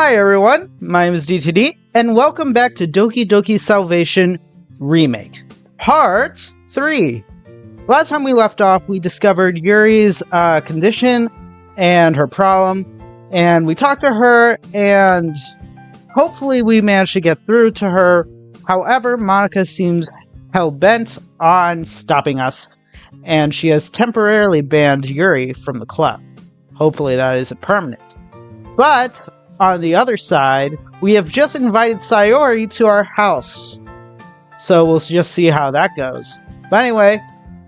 Hi everyone, my name is DTD, and welcome back to Doki Doki Salvation Remake, Part 3. Last time we left off, we discovered Yuri's condition and her problem, and we talked to her, and hopefully we managed to get through to her. However, Monica seems hell-bent on stopping us, and she has temporarily banned Yuri from the club. Hopefully that isn't permanent. But on the other side, we have just invited Sayori to our house. So we'll just see how that goes. But anyway,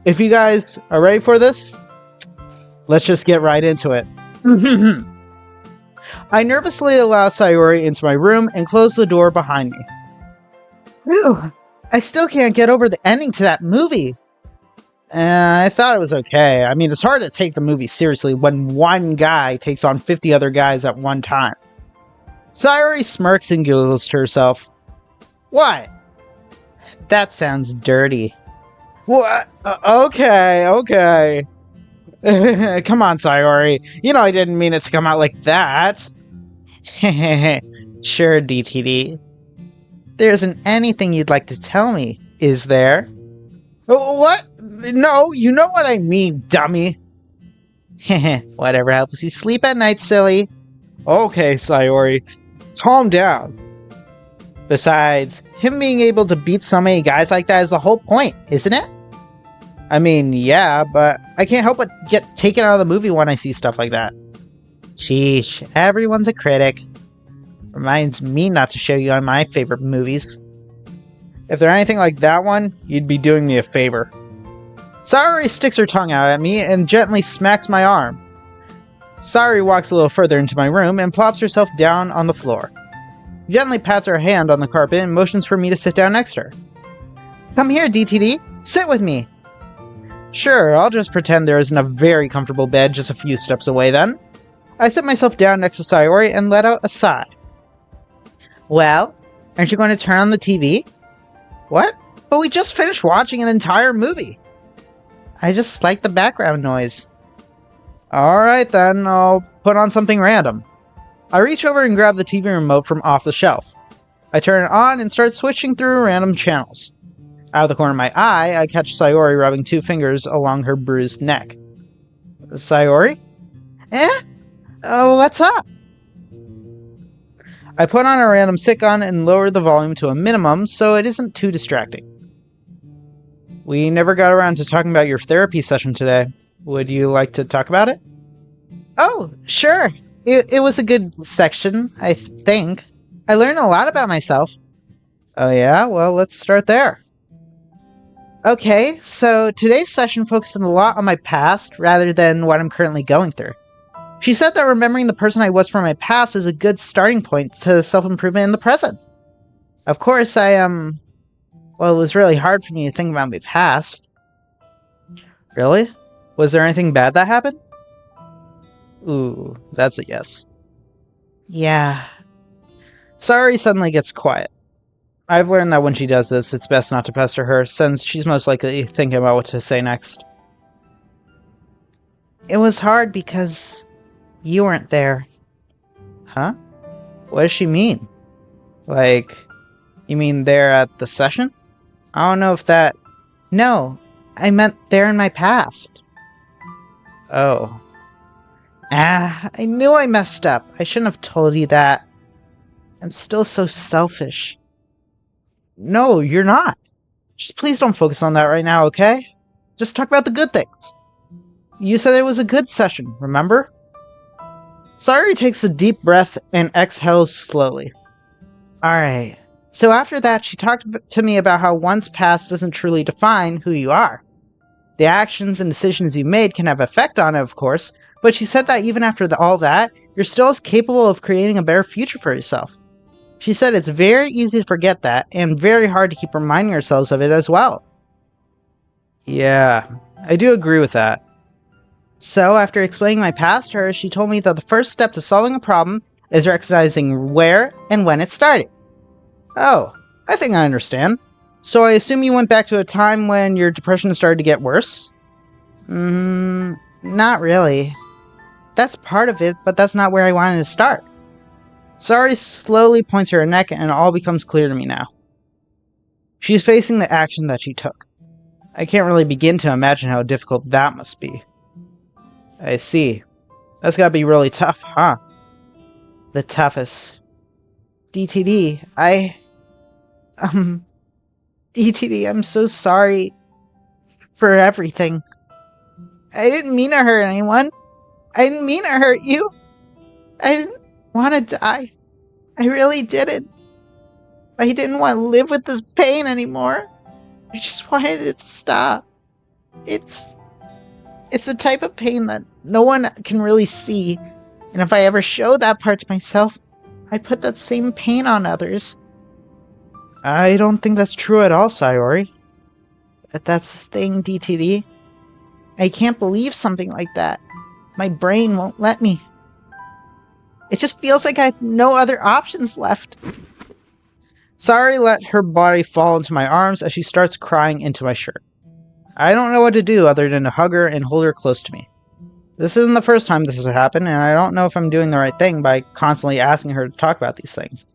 if you guys are ready for this, let's just get right into it. I nervously allow Sayori into my room and close the door behind me. Phew, I still can't get over the ending to that movie. I thought it was okay. I mean, it's hard to take the movie seriously when one guy takes on 50 other guys at one time. Sayori smirks and giggles to herself. What? That sounds dirty. What? Okay. Come on, Sayori. You know I didn't mean it to come out like that. Sure, DTD. There isn't anything you'd like to tell me, is there? What? No, you know what I mean, dummy. Whatever helps you sleep at night, silly. Okay, Sayori. Calm down. Besides, him being able to beat so many guys like that is the whole point, isn't it? I mean, yeah, but I can't help but get taken out of the movie when I see stuff like that. Sheesh, everyone's a critic. Reminds me not to show you on my favorite movies. If they're anything like that one, you'd be doing me a favor. Sayori sticks her tongue out at me and gently smacks my arm. Sayori walks a little further into my room and plops herself down on the floor. Gently pats her hand on the carpet and motions for me to sit down next to her. Come here, DTD. Sit with me. Sure, I'll just pretend there isn't a very comfortable bed just a few steps away then. I sit myself down next to Sayori and let out a sigh. Well, aren't you going to turn on the TV? What? But we just finished watching an entire movie. I just like the background noise. Alright then, I'll put on something random. I reach over and grab the TV remote from off the shelf. I turn it on and start switching through random channels. Out of the corner of my eye, I catch Sayori rubbing 2 fingers along her bruised neck. Sayori? Oh, what's up? I put on a random sitcom and lower the volume to a minimum so it isn't too distracting. We never got around to talking about your therapy session today. Would you like to talk about it? Oh, sure. It was a good section, I think. I learned a lot about myself. Oh yeah? Well, let's start there. Okay, so today's session focused a lot on my past rather than what I'm currently going through. She said that remembering the person I was from my past is a good starting point to self-improvement in the present. Of course, well, it was really hard for me to think about my past. Really? Was there anything bad that happened? Ooh, that's a yes. Yeah. Sayori suddenly gets quiet. I've learned that when she does this, it's best not to pester her, since she's most likely thinking about what to say next. It was hard because you weren't there. Huh? What does she mean? Like, you mean there at the session? I don't know if that... No, I meant there in my past. Oh. I knew I messed up. I shouldn't have told you that. I'm still so selfish. No, you're not. Just please don't focus on that right now, okay? Just talk about the good things. You said it was a good session, remember? Sayori takes a deep breath and exhales slowly. Alright. So after that, she talked to me about how one's past doesn't truly define who you are. The actions and decisions you made can have effect on it, of course, but she said that even after all that, you're still as capable of creating a better future for yourself. She said it's very easy to forget that, and very hard to keep reminding ourselves of it as well. Yeah, I do agree with that. So, after explaining my past to her, she told me that the first step to solving a problem is recognizing where and when it started. Oh, I think I understand. So I assume you went back to a time when your depression started to get worse? Not really. That's part of it, but that's not where I wanted to start. Sayori slowly points her neck and it all becomes clear to me now. She's facing the action that she took. I can't really begin to imagine how difficult that must be. I see. That's gotta be really tough, huh? The toughest. DTD, DTD, I'm so sorry for everything. I didn't mean to hurt anyone. I didn't mean to hurt you. I didn't want to die. I really didn't. I didn't want to live with this pain anymore. I just wanted it to stop. It's the type of pain that no one can really see. And if I ever show that part to myself, I put that same pain on others. I don't think that's true at all, Sayori. But that's the thing, DTD. I can't believe something like that. My brain won't let me. It just feels like I have no other options left. Sayori let her body fall into my arms as she starts crying into my shirt. I don't know what to do other than to hug her and hold her close to me. This isn't the first time this has happened, and I don't know if I'm doing the right thing by constantly asking her to talk about these things.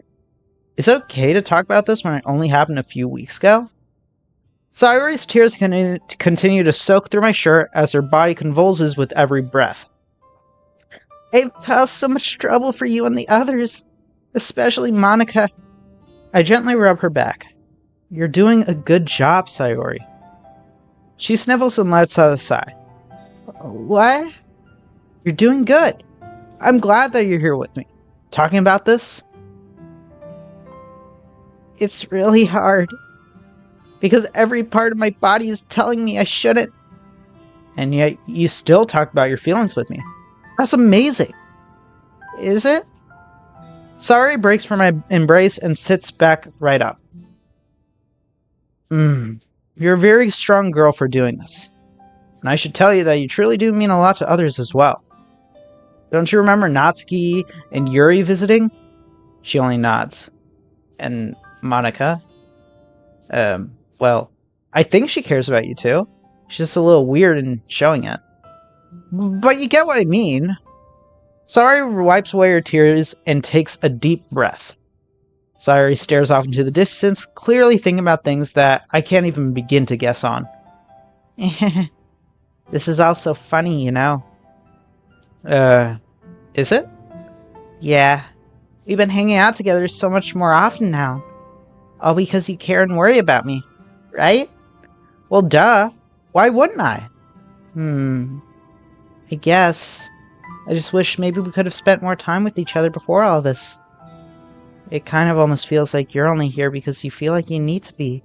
Is it okay to talk about this when it only happened a few weeks ago? Sayori's tears continue to soak through my shirt as her body convulses with every breath. I've caused so much trouble for you and the others, especially Monica. I gently rub her back. You're doing a good job, Sayori. She sniffles and lets out a sigh. What? You're doing good. I'm glad that you're here with me. Talking about this? It's really hard. Because every part of my body is telling me I shouldn't. And yet you still talk about your feelings with me. That's amazing. Is it? Sayori breaks from my embrace and sits back right up. You're a very strong girl for doing this. And I should tell you that you truly do mean a lot to others as well. Don't you remember Natsuki and Yuri visiting? She only nods. And Monica? Well, I think she cares about you too. She's just a little weird in showing it. But you get what I mean. Sayori wipes away her tears and takes a deep breath. Sayori stares off into the distance, clearly thinking about things that I can't even begin to guess on. This is all so funny, you know. Is it? Yeah. We've been hanging out together so much more often now. All because you care and worry about me, right? Well, duh. Why wouldn't I? I guess. I just wish maybe we could have spent more time with each other before all this. It kind of almost feels like you're only here because you feel like you need to be.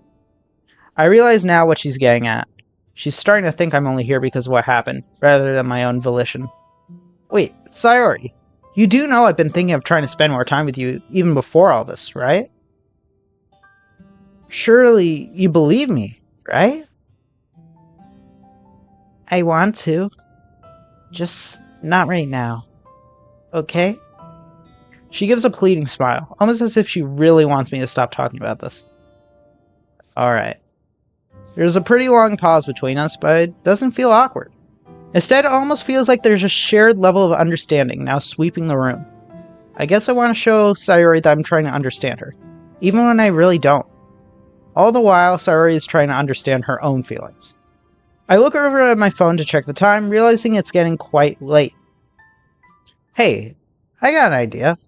I realize now what she's getting at. She's starting to think I'm only here because of what happened, rather than my own volition. Wait, Sayori, you do know I've been thinking of trying to spend more time with you even before all this, right? Surely you believe me, right? I want to. Just not right now. Okay? She gives a pleading smile, almost as if she really wants me to stop talking about this. Alright. There's a pretty long pause between us, but it doesn't feel awkward. Instead, it almost feels like there's a shared level of understanding now sweeping the room. I guess I want to show Sayori that I'm trying to understand her, even when I really don't. All the while, Sayori is trying to understand her own feelings. I look over at my phone to check the time, realizing it's getting quite late. Hey, I got an idea.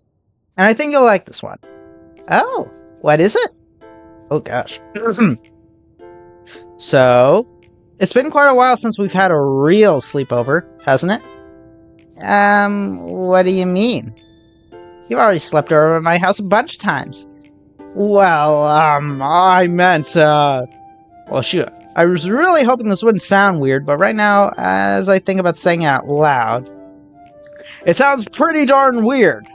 And I think you'll like this one. Oh, what is it? Oh gosh. So, it's been quite a while since we've had a real sleepover, hasn't it? What do you mean? You've already slept over at my house a bunch of times. Well, I meant, well, shoot. I was really hoping this wouldn't sound weird, but right now, as I think about saying it out loud, it sounds pretty darn weird.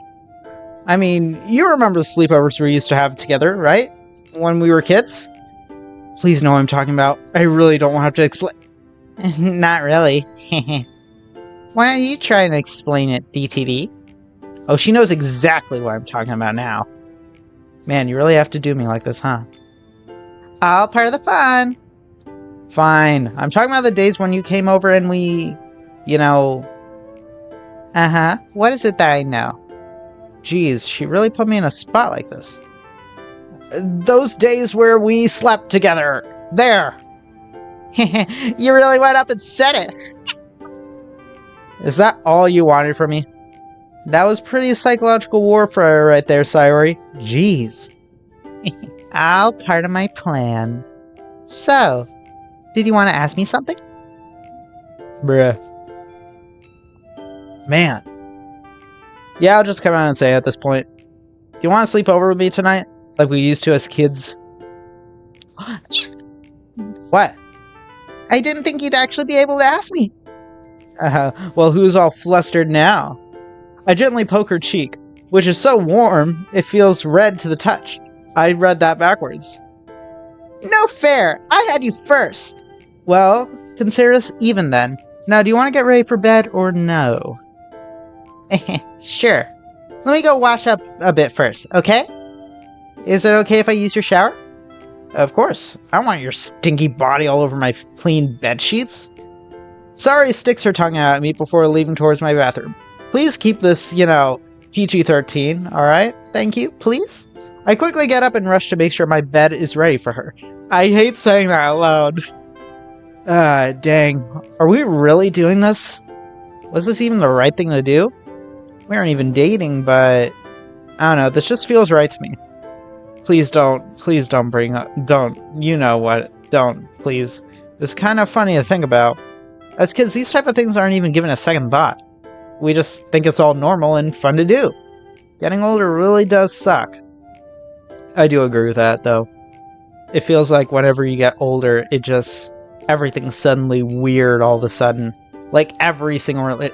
I mean, you remember the sleepovers we used to have together, right? When we were kids? Please know what I'm talking about. I really don't want to have to explain. Not really. Why don't you try and explain it, DTD? Oh, she knows exactly what I'm talking about now. Man, you really have to do me like this, huh? All part of the fun. Fine. I'm talking about the days when you came over and we, you know... Uh-huh. What is it that I know? Geez, she really put me in a spot like this. Those days where we slept together. There! You really went up and said it! Is that all you wanted from me? That was pretty psychological warfare right there, Sayori. Jeez. All part of my plan. So, did you want to ask me something? Bruh. Man. Yeah, I'll just come out and say at this point. Do you want to sleep over with me tonight? Like we used to as kids? What? I didn't think you'd actually be able to ask me. Well, who's all flustered now? I gently poke her cheek, which is so warm, it feels red to the touch. I read that backwards. No fair! I had you first! Well, consider us even then. Now, do you want to get ready for bed or no? Sure. Let me go wash up a bit first, okay? Is it okay if I use your shower? Of course. I don't want your stinky body all over my clean bed sheets. Sayori sticks her tongue out at me before leaving towards my bathroom. Please keep this, PG-13, alright? Thank you, please? I quickly get up and rush to make sure my bed is ready for her. I hate saying that out loud. Dang. Are we really doing this? Was this even the right thing to do? We aren't even dating, but... I don't know, this just feels right to me. Please don't bring up... Don't. You know what. Don't, please. It's kind of funny to think about. As kids, these type of things aren't even given a second thought. We just think it's all normal and fun to do. Getting older really does suck. I do agree with that, though. It feels like whenever you get older, it just... everything's suddenly weird all of a sudden. Like every single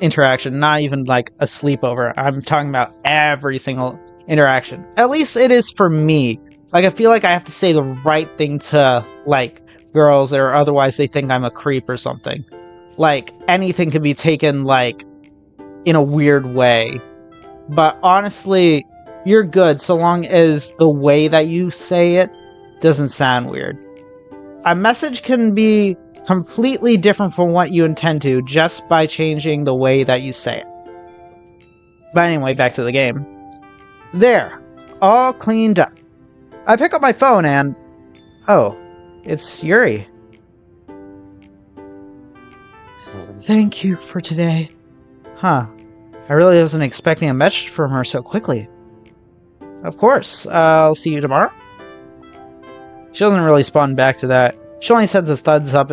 interaction, not even like a sleepover. I'm talking about every single interaction. At least it is for me. Like, I feel like I have to say the right thing to, like, girls, or otherwise they think I'm a creep or something. Like, anything can be taken, like, in a weird way. But honestly, you're good so long as the way that you say it doesn't sound weird. A message can be completely different from what you intend to just by changing the way that you say it. But anyway, back to the game. There, all cleaned up. I pick up my phone and... oh, it's Yuri. Thank you for today. Huh. I really wasn't expecting a message from her so quickly. Of course, I'll see you tomorrow. She doesn't really respond back to that. She only sends a thumbs up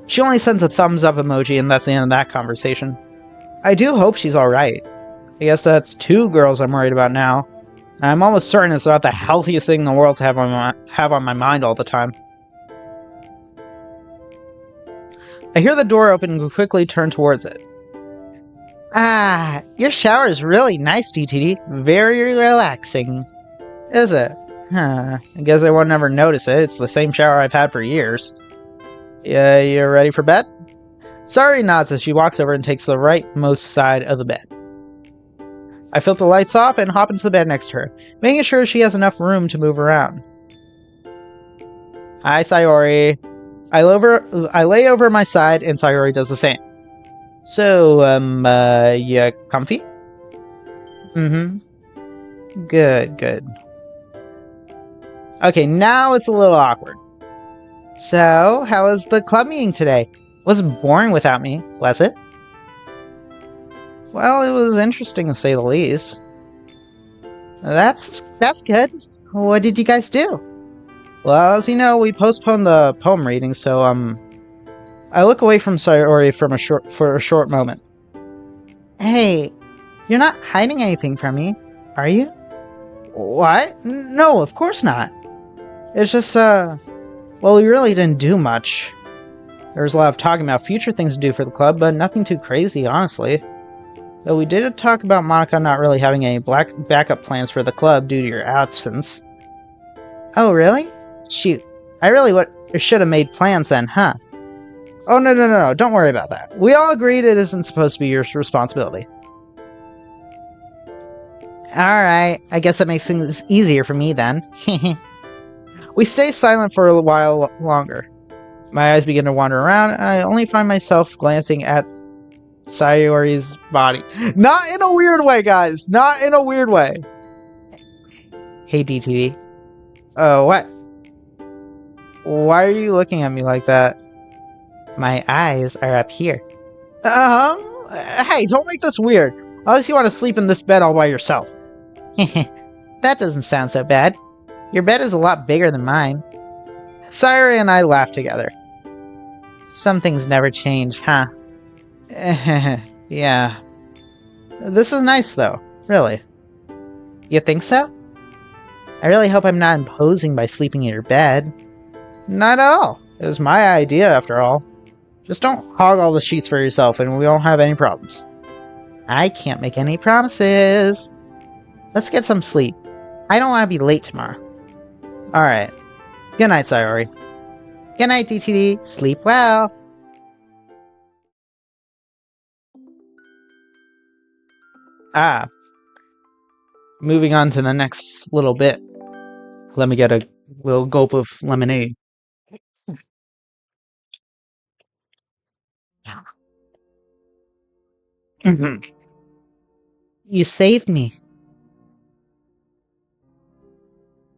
She only sends a thumbs up emoji, and that's the end of that conversation. I do hope she's alright. I guess that's 2 girls I'm worried about now. And I'm almost certain it's not the healthiest thing in the world to have on my mind all the time. I hear the door open and quickly turn towards it. Ah, your shower is really nice, DTD. Very relaxing. Is it? Huh. I guess I won't ever notice it. It's the same shower I've had for years. Yeah, you ready for bed? Sayori nods as she walks over and takes the rightmost side of the bed. I flip the lights off and hop into the bed next to her, making sure she has enough room to move around. Hi, Sayori. I lay over my side and Sayori does the same. So, you comfy? Mm-hmm. Good. Okay, now it's a little awkward. So, how was the club meeting today? Wasn't boring without me, was it? Well, it was interesting to say the least. That's good. What did you guys do? Well, as you know, we postponed the poem reading, so, I look away from Sayori for a short moment. Hey, you're not hiding anything from me, are you? What? No, of course not. It's just, well, we really didn't do much. There was a lot of talking about future things to do for the club, but nothing too crazy, honestly. Though we did talk about Monica not really having any backup plans for the club due to your absence. Oh, really? Shoot. I really should have made plans then, huh? Oh, no, don't worry about that. We all agreed it isn't supposed to be your responsibility. Alright, I guess that makes things easier for me then. We stay silent for a while longer. My eyes begin to wander around, and I only find myself glancing at Sayori's body. Not in a weird way, guys. Not in a weird way. Hey, DTV. What? Why are you looking at me like that? My eyes are up here. Hey, don't make this weird. Unless you want to sleep in this bed all by yourself. That doesn't sound so bad. Your bed is a lot bigger than mine. Sayori and I laughed together. Some things never change, huh? Yeah. This is nice, though. Really. You think so? I really hope I'm not imposing by sleeping in your bed. Not at all. It was my idea, after all. Just don't hog all the sheets for yourself and we won't have any problems. I can't make any promises. Let's get some sleep. I don't want to be late tomorrow. Alright. Good night, Sayori. Good night, DTD. Sleep well. Moving on to the next little bit. Let me get a little gulp of lemonade. You saved me.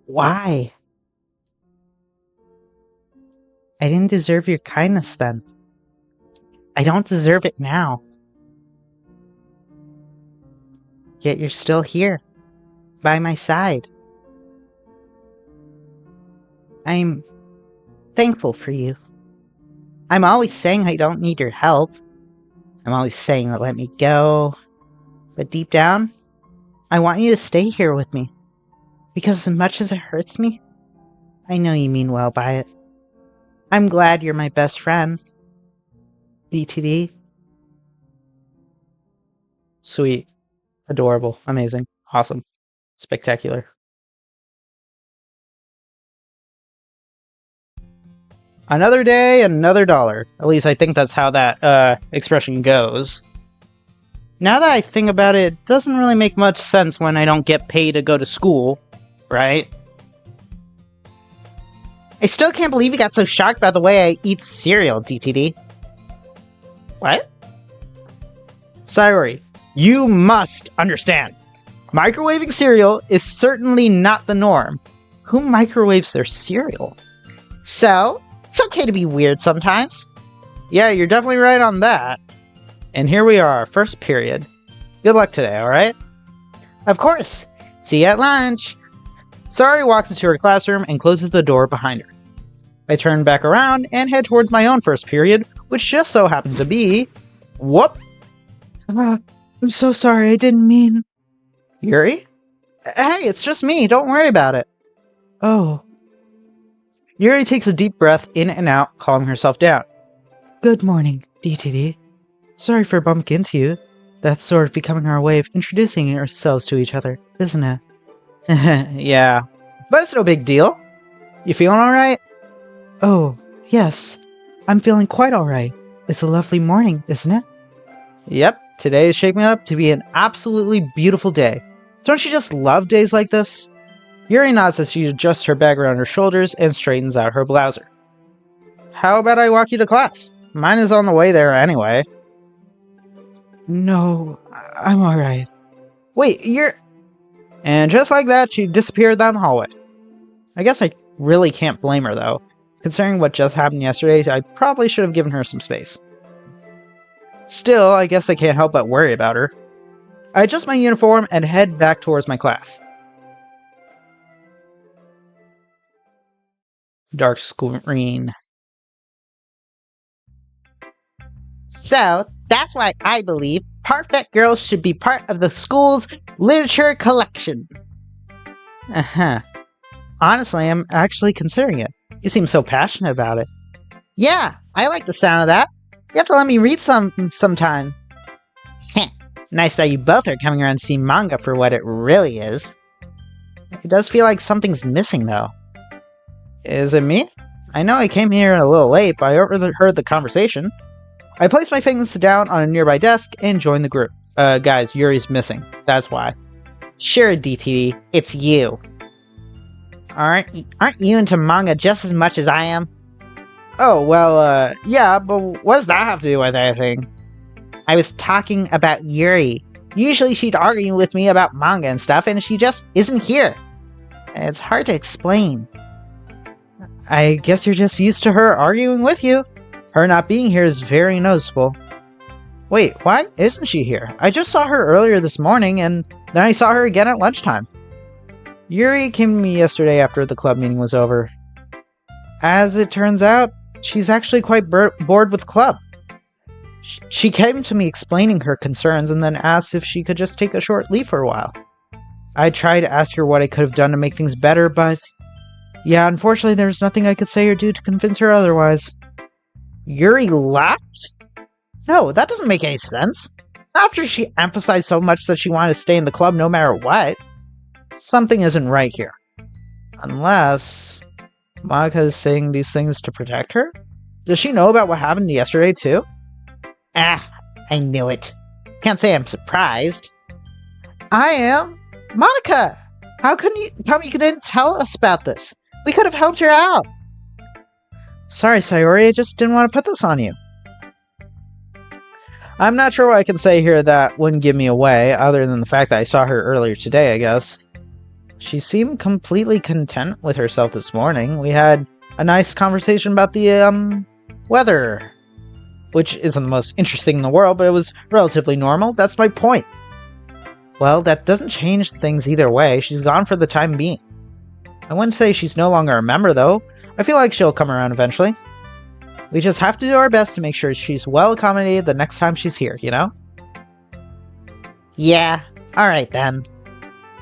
Why? I didn't deserve your kindness then. I don't deserve it now. Yet you're still here, by my side. I'm thankful for you. I'm always saying I don't need your help. I'm always saying to let me go. But deep down, I want you to stay here with me. Because as much as it hurts me, I know you mean well by it. I'm glad you're my best friend. BTD. Sweet. Adorable. Amazing. Awesome. Spectacular. Another day, another dollar. At least I think that's how that expression goes. Now that I think about it, it doesn't really make much sense when I don't get paid to go to school, right? I still can't believe you got so shocked by the way I eat cereal, DTD. What? Sayori, you must understand. Microwaving cereal is certainly not the norm. Who microwaves their cereal? So, it's okay to be weird sometimes. Yeah, you're definitely right on that. And here we are, first period. Good luck today, alright? Of course. See you at lunch. Sayori walks into her classroom and closes the door behind her. I turn back around and head towards my own first period, which just so happens to be... Whoop! I'm so sorry, I didn't mean... Yuri? Hey, it's just me, don't worry about it. Oh. Yuri takes a deep breath in and out, calming herself down. Good morning, DTD. Sorry for bumping into you. That's sort of becoming our way of introducing ourselves to each other, isn't it? Yeah. But it's no big deal. You feeling alright? Oh, yes. I'm feeling quite alright. It's a lovely morning, isn't it? Yep, today is shaping up to be an absolutely beautiful day. Don't you just love days like this? Yuri nods as she adjusts her bag around her shoulders and straightens out her blouser. How about I walk you to class? Mine is on the way there anyway. No, I'm alright. Wait, you're... And just like that, she disappeared down the hallway. I guess I really can't blame her, though. Considering what just happened yesterday, I probably should have given her some space. Still, I guess I can't help but worry about her. I adjust my uniform and head back towards my class. Dark screen. So, that's why I believe Perfect Girls should be part of the school's literature collection. Uh-huh. Honestly, I'm actually considering it. You seem so passionate about it. Yeah, I like the sound of that. You have to let me read some sometime. Heh. Nice that you both are coming around to see manga for what it really is. It does feel like something's missing, though. Is it me? I know I came here a little late, but I overheard the conversation. I placed my things down on a nearby desk and joined the group. Guys, Yuri's missing. That's why. Sure, DTD. It's you. Aren't you into manga just as much as I am? Oh, well, yeah, but what does that have to do with anything? I was talking about Yuri. Usually she'd argue with me about manga and stuff, and she just isn't here. It's hard to explain. I guess you're just used to her arguing with you. Her not being here is very noticeable. Wait, why isn't she here? I just saw her earlier this morning, and then I saw her again at lunchtime. Yuri came to me yesterday after the club meeting was over. As it turns out, she's actually quite bored with club. She came to me explaining her concerns and then asked if she could just take a short leave for a while. I tried to ask her what I could have done to make things better, but yeah, unfortunately there's nothing I could say or do to convince her otherwise. Yuri left? No, that doesn't make any sense. Not after she emphasized so much that she wanted to stay in the club no matter what. Something isn't right here. Unless Monica is saying these things to protect her? Does she know about what happened yesterday too? Ah, I knew it. Can't say I'm surprised. I am? Monica! How come you didn't tell us about this? We could have helped her out. Sorry, Sayori, I just didn't want to put this on you. I'm not sure what I can say here that wouldn't give me away, other than the fact that I saw her earlier today, I guess. She seemed completely content with herself this morning. We had a nice conversation about the, weather. Which isn't the most interesting in the world, but it was relatively normal. That's my point. Well, that doesn't change things either way. She's gone for the time being. I wouldn't say she's no longer a member, though. I feel like she'll come around eventually. We just have to do our best to make sure she's well accommodated the next time she's here, you know? Yeah, alright then.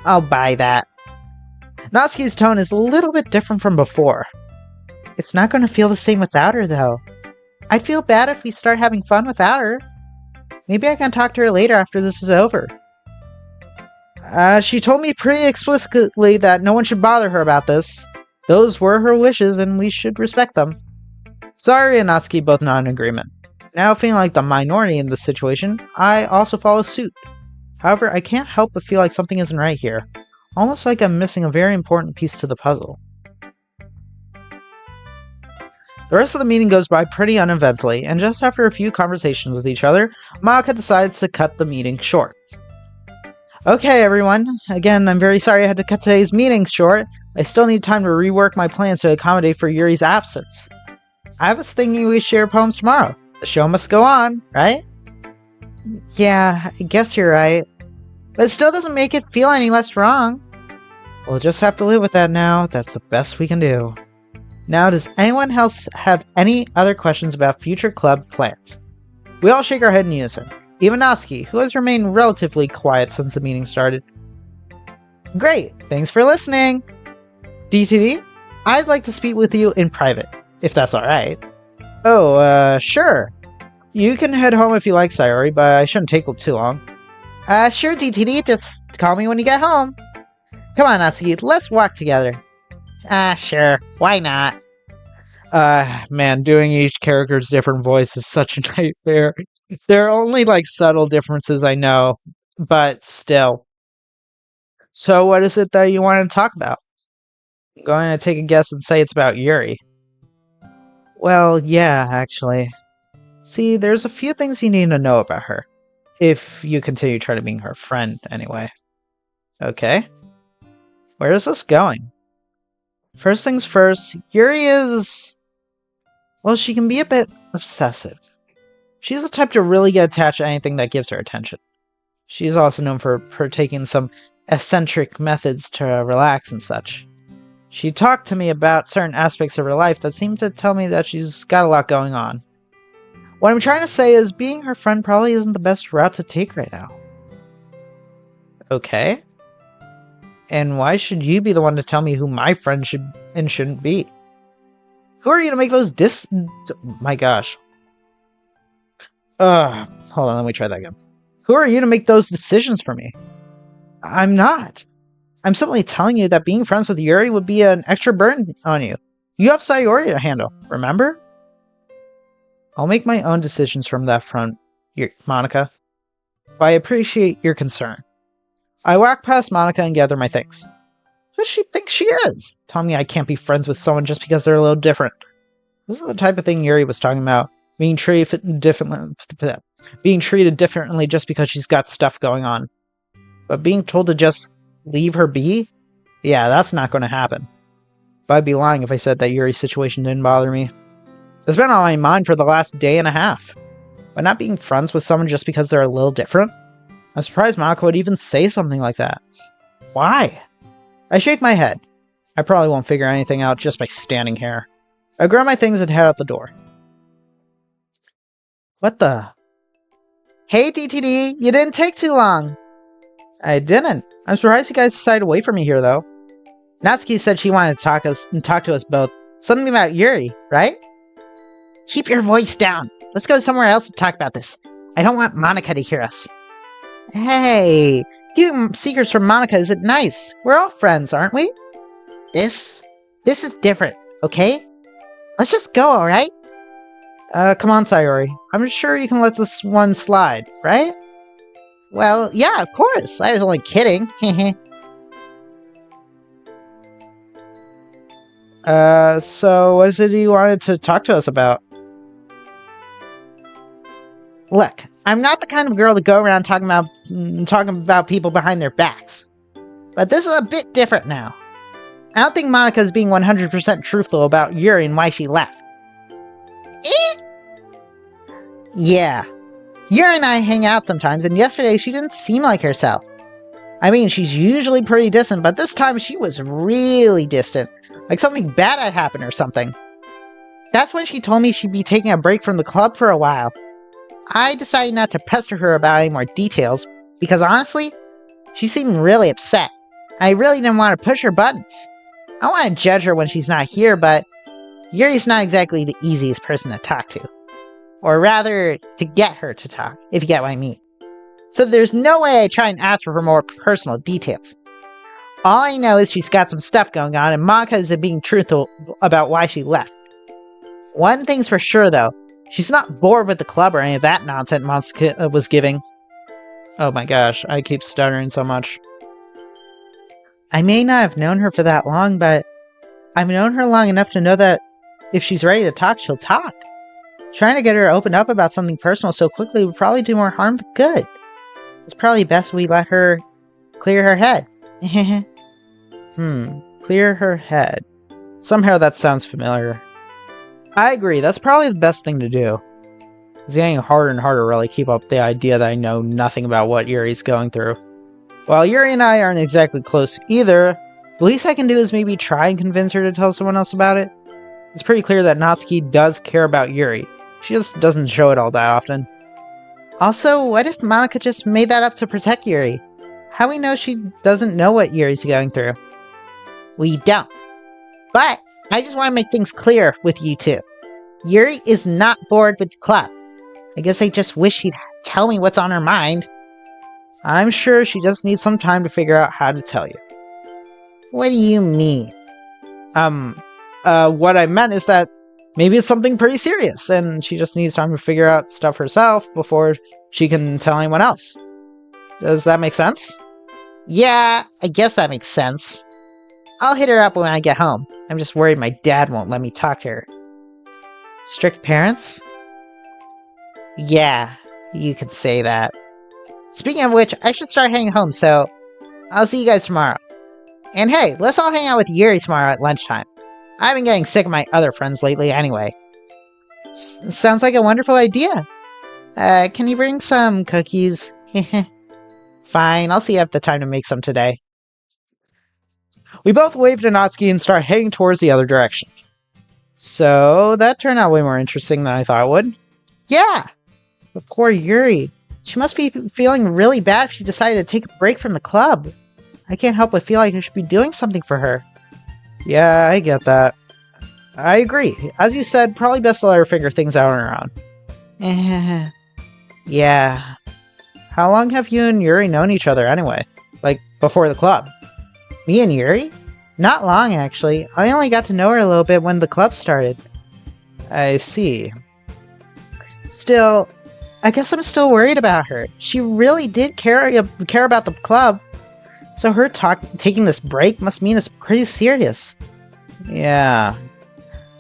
I'll buy that. Natsuki's tone is a little bit different from before. It's not going to feel the same without her, though. I'd feel bad if we start having fun without her. Maybe I can talk to her later after this is over. She told me pretty explicitly that no one should bother her about this. Those were her wishes, and we should respect them. Sayori and Natsuki both nod in agreement. Now feeling like the minority in this situation, I also follow suit. However, I can't help but feel like something isn't right here. Almost like I'm missing a very important piece to the puzzle. The rest of the meeting goes by pretty uneventfully, and just after a few conversations with each other, Monica decides to cut the meeting short. Okay, everyone. Again, I'm very sorry I had to cut today's meeting short. I still need time to rework my plans to accommodate for Yuri's absence. I was thinking we share poems tomorrow. The show must go on, right? Yeah, I guess you're right. But it still doesn't make it feel any less wrong. We'll just have to live with that now. That's the best we can do. Now, does anyone else have any other questions about future club plans? We all shake our head in unison. Even Natsuki, who has remained relatively quiet since the meeting started. Great! Thanks for listening! DTD, I'd like to speak with you in private, if that's alright. Oh, sure. You can head home if you like, Sayori, but I shouldn't take too long. Sure, DTD, just call me when you get home. Come on, Natsuki, let's walk together. Sure, why not? Man, doing each character's different voice is such a nightmare. There are only, like, subtle differences, I know, but still. So what is it that you want to talk about? I'm going to take a guess and say it's about Yuri. Well, yeah, actually. See, there's a few things you need to know about her. If you continue trying to be her friend, anyway. Okay. Where is this going? First things first, Yuri is... well, she can be a bit obsessive. She's the type to really get attached to anything that gives her attention. She's also known for partaking some eccentric methods to relax and such. She talked to me about certain aspects of her life that seemed to tell me that she's got a lot going on. What I'm trying to say is being her friend probably isn't the best route to take right now. Okay. And why should you be the one to tell me who my friend should and shouldn't be? Who are you to make those my gosh. Hold on, let me try that again. Who are you to make those decisions for me? I'm not. I'm simply telling you that being friends with Yuri would be an extra burden on you. You have Sayori to handle, remember? I'll make my own decisions from that front, Monica. But I appreciate your concern. I walk past Monica and gather my things. Who does she think she is? Telling me I can't be friends with someone just because they're a little different. This is the type of thing Yuri was talking about. Being treated differently. being treated differently just because she's got stuff going on. But being told to just leave her be? Yeah, that's not going to happen. But I'd be lying if I said that Yuri's situation didn't bother me. It's been on my mind for the last day and a half. But not being friends with someone just because they're a little different? I'm surprised Monica would even say something like that. Why? I shake my head. I probably won't figure anything out just by standing here. I grab my things and head out the door. What the? Hey, DTD! You didn't take too long! I didn't. I'm surprised you guys decided to wait for me here, though. Natsuki said she wanted to talk to us both. Something about Yuri, right? Keep your voice down. Let's go somewhere else to talk about this. I don't want Monica to hear us. Hey, keeping secrets from Monica isn't nice. We're all friends, aren't we? This is different, okay? Let's just go, alright? Come on, Sayori. I'm sure you can let this one slide, right? Well, yeah, of course. I was only kidding. So what is it you wanted to talk to us about? Look, I'm not the kind of girl to go around talking about people behind their backs. But this is a bit different now. I don't think Monica's being 100% truthful about Yuri and why she left. Eh? Yeah. Yuri and I hang out sometimes, and yesterday she didn't seem like herself. I mean, she's usually pretty distant, but this time she was really distant. Like something bad had happened or something. That's when she told me she'd be taking a break from the club for a while. I decided not to pester her about any more details, because honestly, she seemed really upset. I really didn't want to push her buttons. I don't want to judge her when she's not here, but Yuri's not exactly the easiest person to talk to. Or rather, to get her to talk, if you get what I mean. So there's no way I try and ask her for more personal details. All I know is she's got some stuff going on, and Monica isn't being truthful about why she left. One thing's for sure, though. She's not bored with the club or any of that nonsense Monica was giving. Oh my gosh, I keep stuttering so much. I may not have known her for that long, but I've known her long enough to know that if she's ready to talk, she'll talk. Trying to get her to open up about something personal so quickly would probably do more harm than good. It's probably best we let her clear her head. Clear her head. Somehow that sounds familiar. I agree, that's probably the best thing to do. It's getting harder and harder to really keep up the idea that I know nothing about what Yuri's going through. While Yuri and I aren't exactly close either, the least I can do is maybe try and convince her to tell someone else about it. It's pretty clear that Natsuki does care about Yuri. She just doesn't show it all that often. Also, what if Monica just made that up to protect Yuri? How we know she doesn't know what Yuri's going through? We don't. But I just want to make things clear with you two. Yuri is not bored with the club. I guess I just wish she'd tell me what's on her mind. I'm sure she just needs some time to figure out how to tell you. What do you mean? What I meant is that maybe it's something pretty serious, and she just needs time to figure out stuff herself before she can tell anyone else. Does that make sense? Yeah, I guess that makes sense. I'll hit her up when I get home. I'm just worried my dad won't let me talk to her. Strict parents? Yeah, you could say that. Speaking of which, I should start heading home, so I'll see you guys tomorrow. And hey, let's all hang out with Yuri tomorrow at lunchtime. I've been getting sick of my other friends lately anyway. Sounds like a wonderful idea. Can you bring some cookies? Fine, I'll see if I have the time to make some today. We both wave to Natsuki and start heading towards the other direction. So, that turned out way more interesting than I thought it would. Yeah! But poor Yuri. She must be feeling really bad if she decided to take a break from the club. I can't help but feel like I should be doing something for her. Yeah, I get that. I agree. As you said, probably best to let her figure things out on her own. Yeah. How long have you and Yuri known each other anyway? Like, before the club? Me and Yuri? Not long, actually. I only got to know her a little bit when the club started. I see. Still, I guess I'm still worried about her. She really did care about the club. So her taking this break must mean it's pretty serious. Yeah.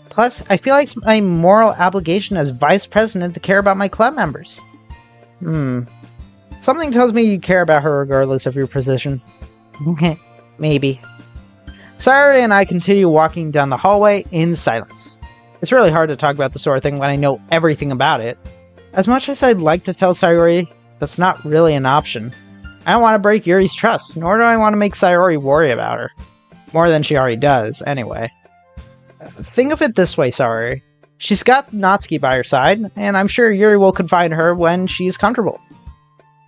Plus, I feel like it's my moral obligation as vice president to care about my club members. Something tells me you care about her regardless of your position. Maybe. Sayori and I continue walking down the hallway in silence. It's really hard to talk about the sort of thing when I know everything about it. As much as I'd like to tell Sayori, that's not really an option. I don't want to break Yuri's trust, nor do I want to make Sayori worry about her. More than she already does, anyway. Think of it this way, Sayori. She's got Natsuki by her side, and I'm sure Yuri will confide in her when she's comfortable.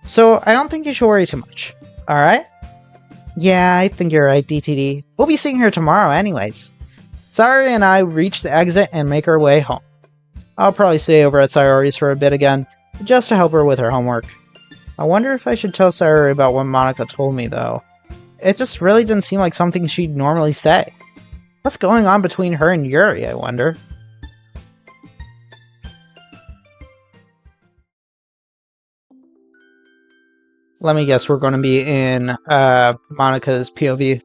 So I don't think you should worry too much. Alright? Yeah, I think you're right, DTD. We'll be seeing her tomorrow anyways. Sayori and I reach the exit and make our way home. I'll probably stay over at Sayori's for a bit again, just to help her with her homework. I wonder if I should tell Sayori about what Monika told me, though. It just really didn't seem like something she'd normally say. What's going on between her and Yuri, I wonder? Let me guess, we're going to be in Monika's POV.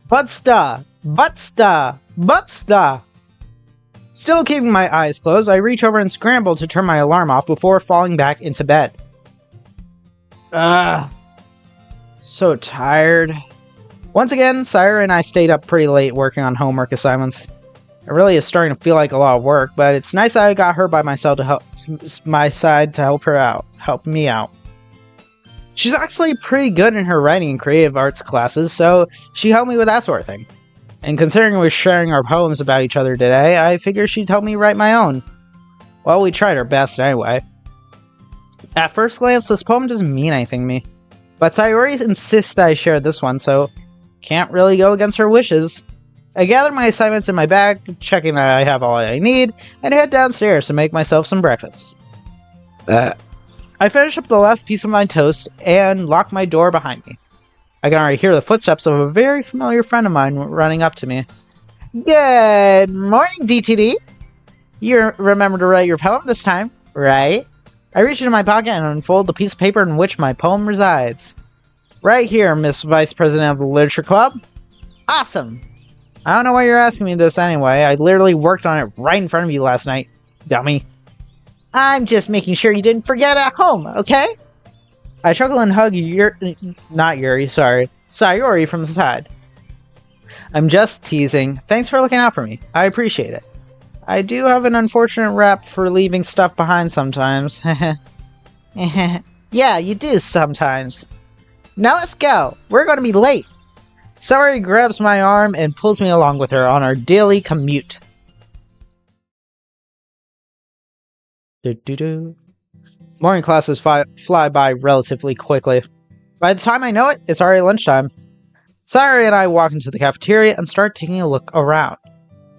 Butsta! Still keeping my eyes closed, I reach over and scramble to turn my alarm off before falling back into bed. So tired. Once again, Sayori and I stayed up pretty late working on homework assignments. It really is starting to feel like a lot of work, but it's nice that I got her by myself to help me out. She's actually pretty good in her writing and creative arts classes, so she helped me with that sort of thing. And considering we're sharing our poems about each other today, I figured she'd help me write my own. Well, we tried our best anyway. At first glance, this poem doesn't mean anything to me, but Sayori insists that I share this one, so can't really go against her wishes. I gather my assignments in my bag, checking that I have all I need, and head downstairs to make myself some breakfast. I finish up the last piece of my toast and lock my door behind me. I can already hear the footsteps of a very familiar friend of mine running up to me. Good morning, DTD! You remember to write your poem this time, right? I reach into my pocket and unfold the piece of paper in which my poem resides. Right here, Miss Vice President of the Literature Club. Awesome! I don't know why you're asking me this anyway. I literally worked on it right in front of you last night, dummy. I'm just making sure you didn't forget at home, okay? I chuckle and hug Sayori from the side. I'm just teasing. Thanks for looking out for me. I appreciate it. I do have an unfortunate rap for leaving stuff behind sometimes. Yeah, you do sometimes. Now let's go. We're going to be late. Sayori grabs my arm and pulls me along with her on our daily commute. Morning classes fly by relatively quickly. By the time I know it, it's already lunchtime. Sayori and I walk into the cafeteria and start taking a look around.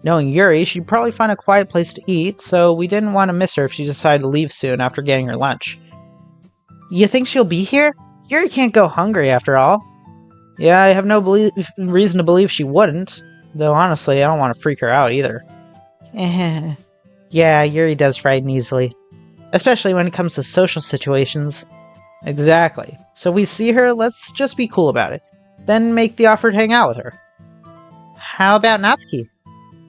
Knowing Yuri, she'd probably find a quiet place to eat, so we didn't want to miss her if she decided to leave soon after getting her lunch. You think she'll be here? Yuri can't go hungry after all. Yeah, I have no reason to believe she wouldn't. Though honestly, I don't want to freak her out either. Yeah, Yuri does frighten easily. Especially when it comes to social situations. Exactly. So if we see her, let's just be cool about it. Then make the offer to hang out with her. How about Natsuki?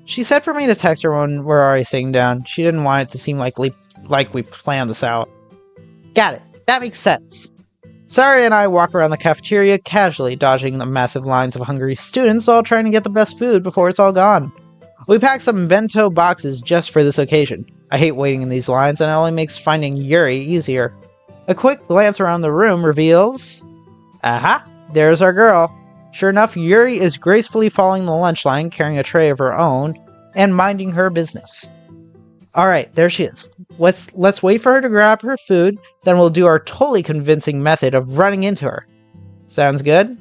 She said for me to text her when we're already sitting down. She didn't want it to seem like we planned this out. Got it. That makes sense. Sayori and I walk around the cafeteria casually, dodging the massive lines of hungry students, all trying to get the best food before it's all gone. We pack some bento boxes just for this occasion. I hate waiting in these lines, and it only makes finding Yuri easier. A quick glance around the room reveals... Aha! There's our girl. Sure enough, Yuri is gracefully following the lunch line, carrying a tray of her own, and minding her business. Alright, there she is. Let's wait for her to grab her food, then we'll do our totally convincing method of running into her. Sounds good?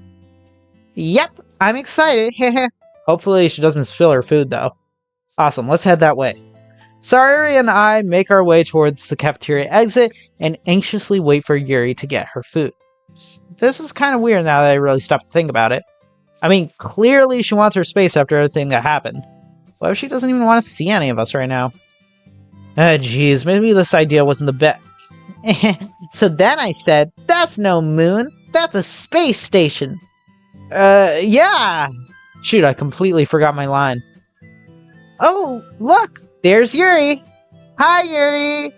Yep, I'm excited, Hopefully she doesn't spill her food, though. Awesome, let's head that way. Sayori and I make our way towards the cafeteria exit and anxiously wait for Yuri to get her food. This is kind of weird now that I really stopped to think about it. I mean, clearly she wants her space after everything that happened. What if she doesn't even want to see any of us right now? Geez, maybe this idea wasn't the best. So then I said, that's no moon, that's a space station. Yeah! Shoot, I completely forgot my line. Oh, look! There's Yuri! Hi, Yuri!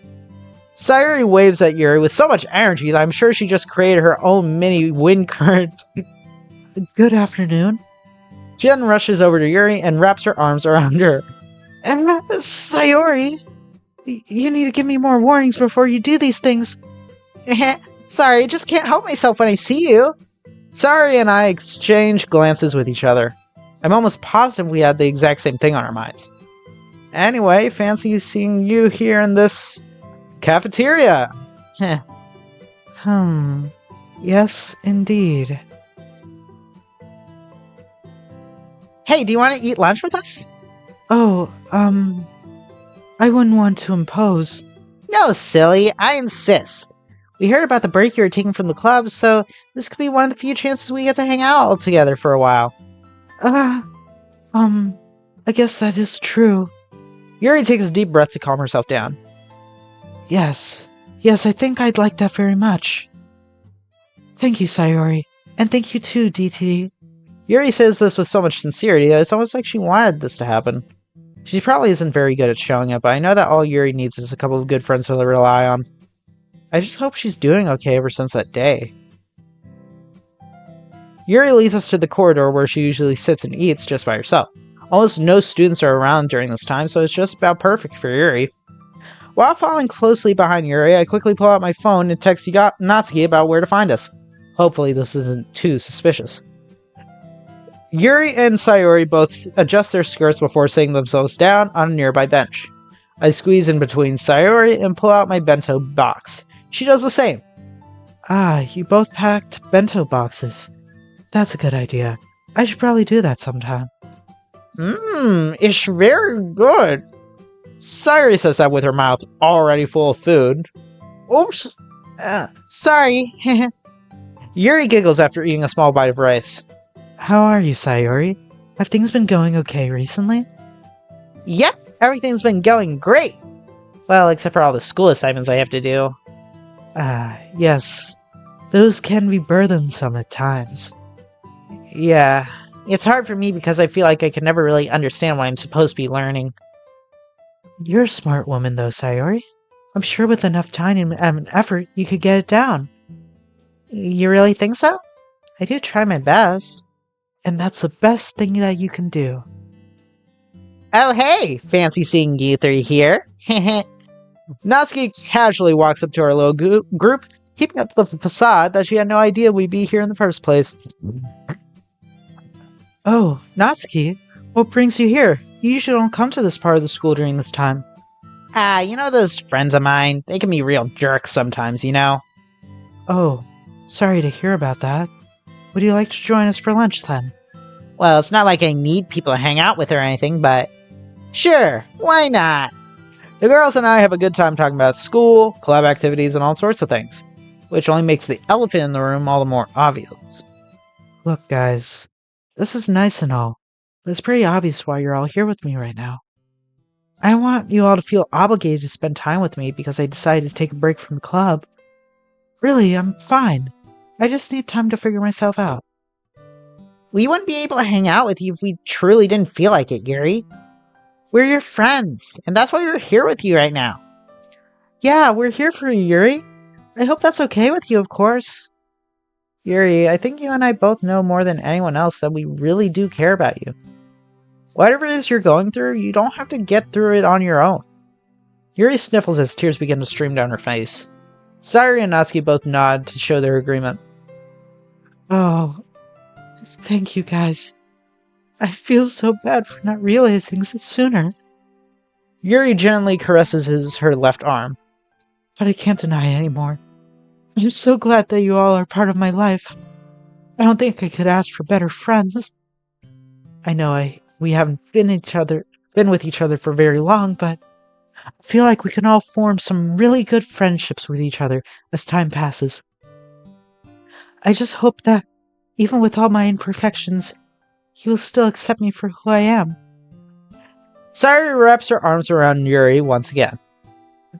Sayori waves at Yuri with so much energy that I'm sure she just created her own mini wind current. Good afternoon. She then rushes over to Yuri and wraps her arms around her. Sayori, you need to give me more warnings before you do these things. Sorry, I just can't help myself when I see you. Sayori and I exchange glances with each other. I'm almost positive we had the exact same thing on our minds. Anyway, fancy seeing you here in this cafeteria. Yes, indeed. Hey, do you want to eat lunch with us? Oh, I wouldn't want to impose. No, silly, I insist. We heard about the break you were taking from the club, so this could be one of the few chances we get to hang out all together for a while. I guess that is true. Yuri takes a deep breath to calm herself down. Yes, I think I'd like that very much. Thank you, Sayori. And thank you too, DTD. Yuri says this with so much sincerity that it's almost like she wanted this to happen. She probably isn't very good at showing it, but I know that all Yuri needs is a couple of good friends to rely on. I just hope she's doing okay ever since that day. Yuri leads us to the corridor where she usually sits and eats just by herself. Almost no students are around during this time, so it's just about perfect for Yuri. While following closely behind Yuri, I quickly pull out my phone and text Natsuki about where to find us. Hopefully this isn't too suspicious. Yuri and Sayori both adjust their skirts before sitting themselves down on a nearby bench. I squeeze in between Sayori and pull out my bento box. She does the same. Ah, you both packed bento boxes. That's a good idea. I should probably do that sometime. It's very good. Sayori says that with her mouth already full of food. Oops. Sorry. Yuri giggles after eating a small bite of rice. How are you, Sayori? Have things been going okay recently? Yep, everything's been going great. Well, except for all the school assignments I have to do. Yes. Those can be burdensome at times. Yeah, it's hard for me because I feel like I can never really understand what I'm supposed to be learning. You're a smart woman, though, Sayori. I'm sure with enough time and effort, you could get it down. You really think so? I do try my best. And that's the best thing that you can do. Oh hey, fancy seeing you three here. Natsuki casually walks up to our little group, keeping up the facade that she had no idea we'd be here in the first place. Oh, Natsuki, what brings you here? You usually don't come to this part of the school during this time. You know those friends of mine? They can be real jerks sometimes, you know? Oh, sorry to hear about that. Would you like to join us for lunch, then? Well, it's not like I need people to hang out with or anything, but... Sure, why not? The girls and I have a good time talking about school, club activities, and all sorts of things. Which only makes the elephant in the room all the more obvious. Look, guys, this is nice and all, but it's pretty obvious why you're all here with me right now. I want you all to feel obligated to spend time with me because I decided to take a break from the club. Really, I'm fine. I just need time to figure myself out. We wouldn't be able to hang out with you if we truly didn't feel like it, Yuri. We're your friends, and that's why we're here with you right now. Yeah, we're here for you, Yuri. I hope that's okay with you, of course. Yuri, I think you and I both know more than anyone else that we really do care about you. Whatever it is you're going through, you don't have to get through it on your own. Yuri sniffles as tears begin to stream down her face. Sayori and Natsuki both nod to show their agreement. Oh, thank you guys. I feel so bad for not realizing it sooner. Yuri gently caresses her left arm. But I can't deny it anymore. I'm so glad that you all are part of my life. I don't think I could ask for better friends. I know we haven't been with each other for very long, but I feel like we can all form some really good friendships with each other as time passes. I just hope that, even with all my imperfections, you will still accept me for who I am. Sayori wraps her arms around Yuri once again.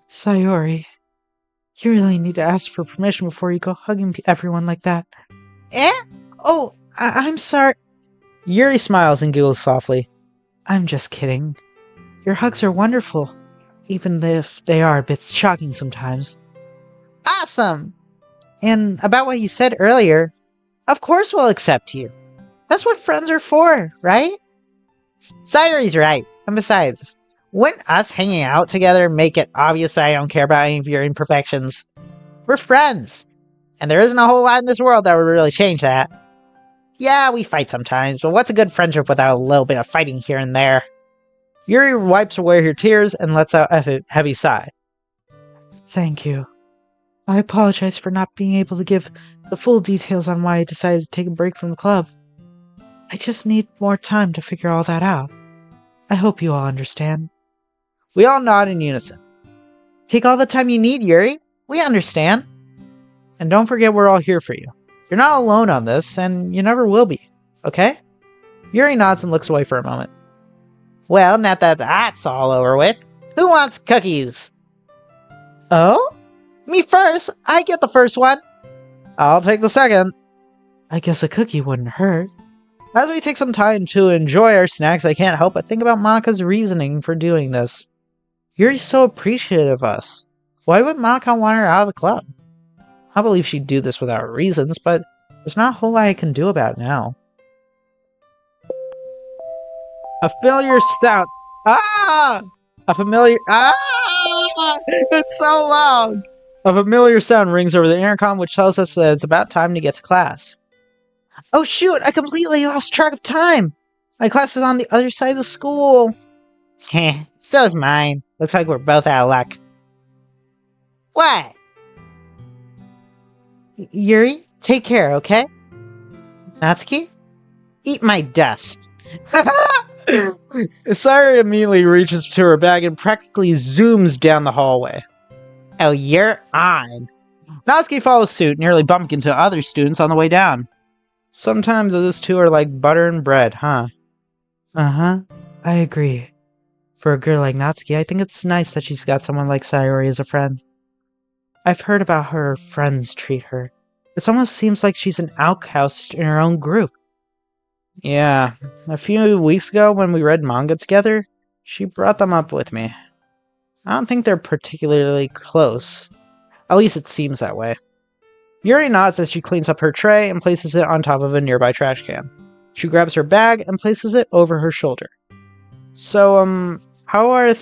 Sayori, you really need to ask for permission before you go hugging everyone like that. Eh? Oh, I'm sorry. Yuri smiles and giggles softly. I'm just kidding. Your hugs are wonderful, even if they are a bit shocking sometimes. Awesome! And about what you said earlier, of course we'll accept you. That's what friends are for, right? Sayori's right. And besides, wouldn't us hanging out together make it obvious that I don't care about any of your imperfections? We're friends, and there isn't a whole lot in this world that would really change that. Yeah, we fight sometimes, but what's a good friendship without a little bit of fighting here and there? Yuri wipes away her tears and lets out a heavy sigh. Thank you. I apologize for not being able to give the full details on why I decided to take a break from the club. I just need more time to figure all that out. I hope you all understand. We all nod in unison. Take all the time you need, Yuri. We understand. And don't forget we're all here for you. You're not alone on this, and you never will be, okay? Yuri nods and looks away for a moment. Well, now that that's all over with, who wants cookies? Oh? Me first! I get the first one! I'll take the second. I guess a cookie wouldn't hurt. As we take some time to enjoy our snacks, I can't help but think about Monika's reasoning for doing this. Yuri's so appreciative of us. Why would Monika want her out of the club? I believe she'd do this without reasons, but there's not a whole lot I can do about it now. A familiar sound. Ah! A familiar. Ah! It's so loud! A familiar sound rings over the intercom, which tells us that it's about time to get to class. Oh shoot! I completely lost track of time! My class is on the other side of the school. Heh, so's mine. Looks like we're both out of luck. What? Yuri, take care, okay? Natsuki? Eat my dust. Sayori immediately reaches to her bag and practically zooms down the hallway. Oh, you're on. Natsuki follows suit, nearly bumping into other students on the way down. Sometimes those two are like butter and bread, huh? Uh-huh. I agree. For a girl like Natsuki, I think it's nice that she's got someone like Sayori as a friend. I've heard about how her friends treat her. It almost seems like she's an outcast in her own group. Yeah, a few weeks ago when we read manga together, she brought them up with me. I don't think they're particularly close. At least it seems that way. Yuri nods as she cleans up her tray and places it on top of a nearby trash can. She grabs her bag and places it over her shoulder. So, how are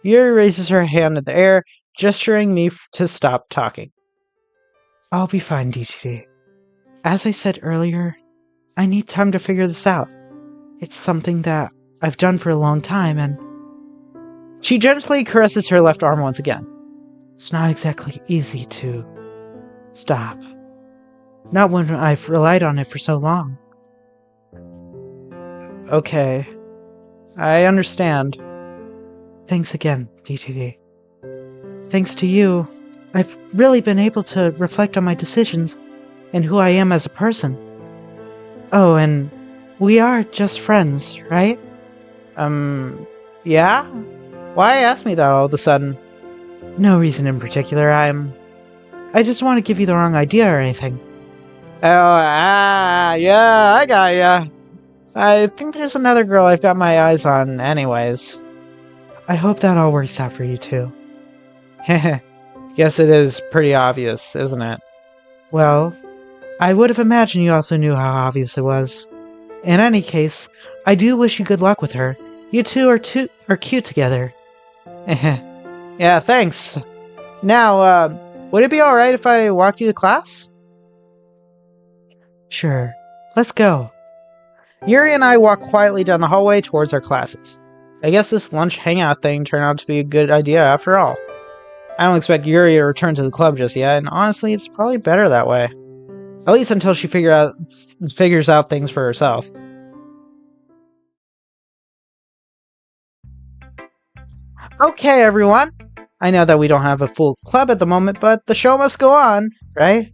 Yuri raises her hand in the air, gesturing me to stop talking. I'll be fine, DTD. As I said earlier, I need time to figure this out. It's something that I've done for a long time, and... She gently caresses her left arm once again. It's not exactly easy to... stop. Not when I've relied on it for so long. Okay. I understand. Thanks again, DTD. Thanks to you, I've really been able to reflect on my decisions and who I am as a person. Oh, and we are just friends, right? Yeah? Why ask me that all of a sudden? No reason in particular, I just want to give you the wrong idea or anything. Oh, yeah, I got ya. I think there's another girl I've got my eyes on anyways. I hope that all works out for you too. Heh, guess it is pretty obvious, isn't it? Well, I would have imagined you also knew how obvious it was. In any case, I do wish you good luck with her. You two are cute together. Yeah, thanks. Now, would it be alright if I walked you to class? Sure. Let's go. Yuri and I walk quietly down the hallway towards our classes. I guess this lunch hangout thing turned out to be a good idea after all. I don't expect Yuri to return to the club just yet, and honestly, it's probably better that way. At least until she figures out things for herself. Okay, everyone. I know that we don't have a full club at the moment, but the show must go on, right?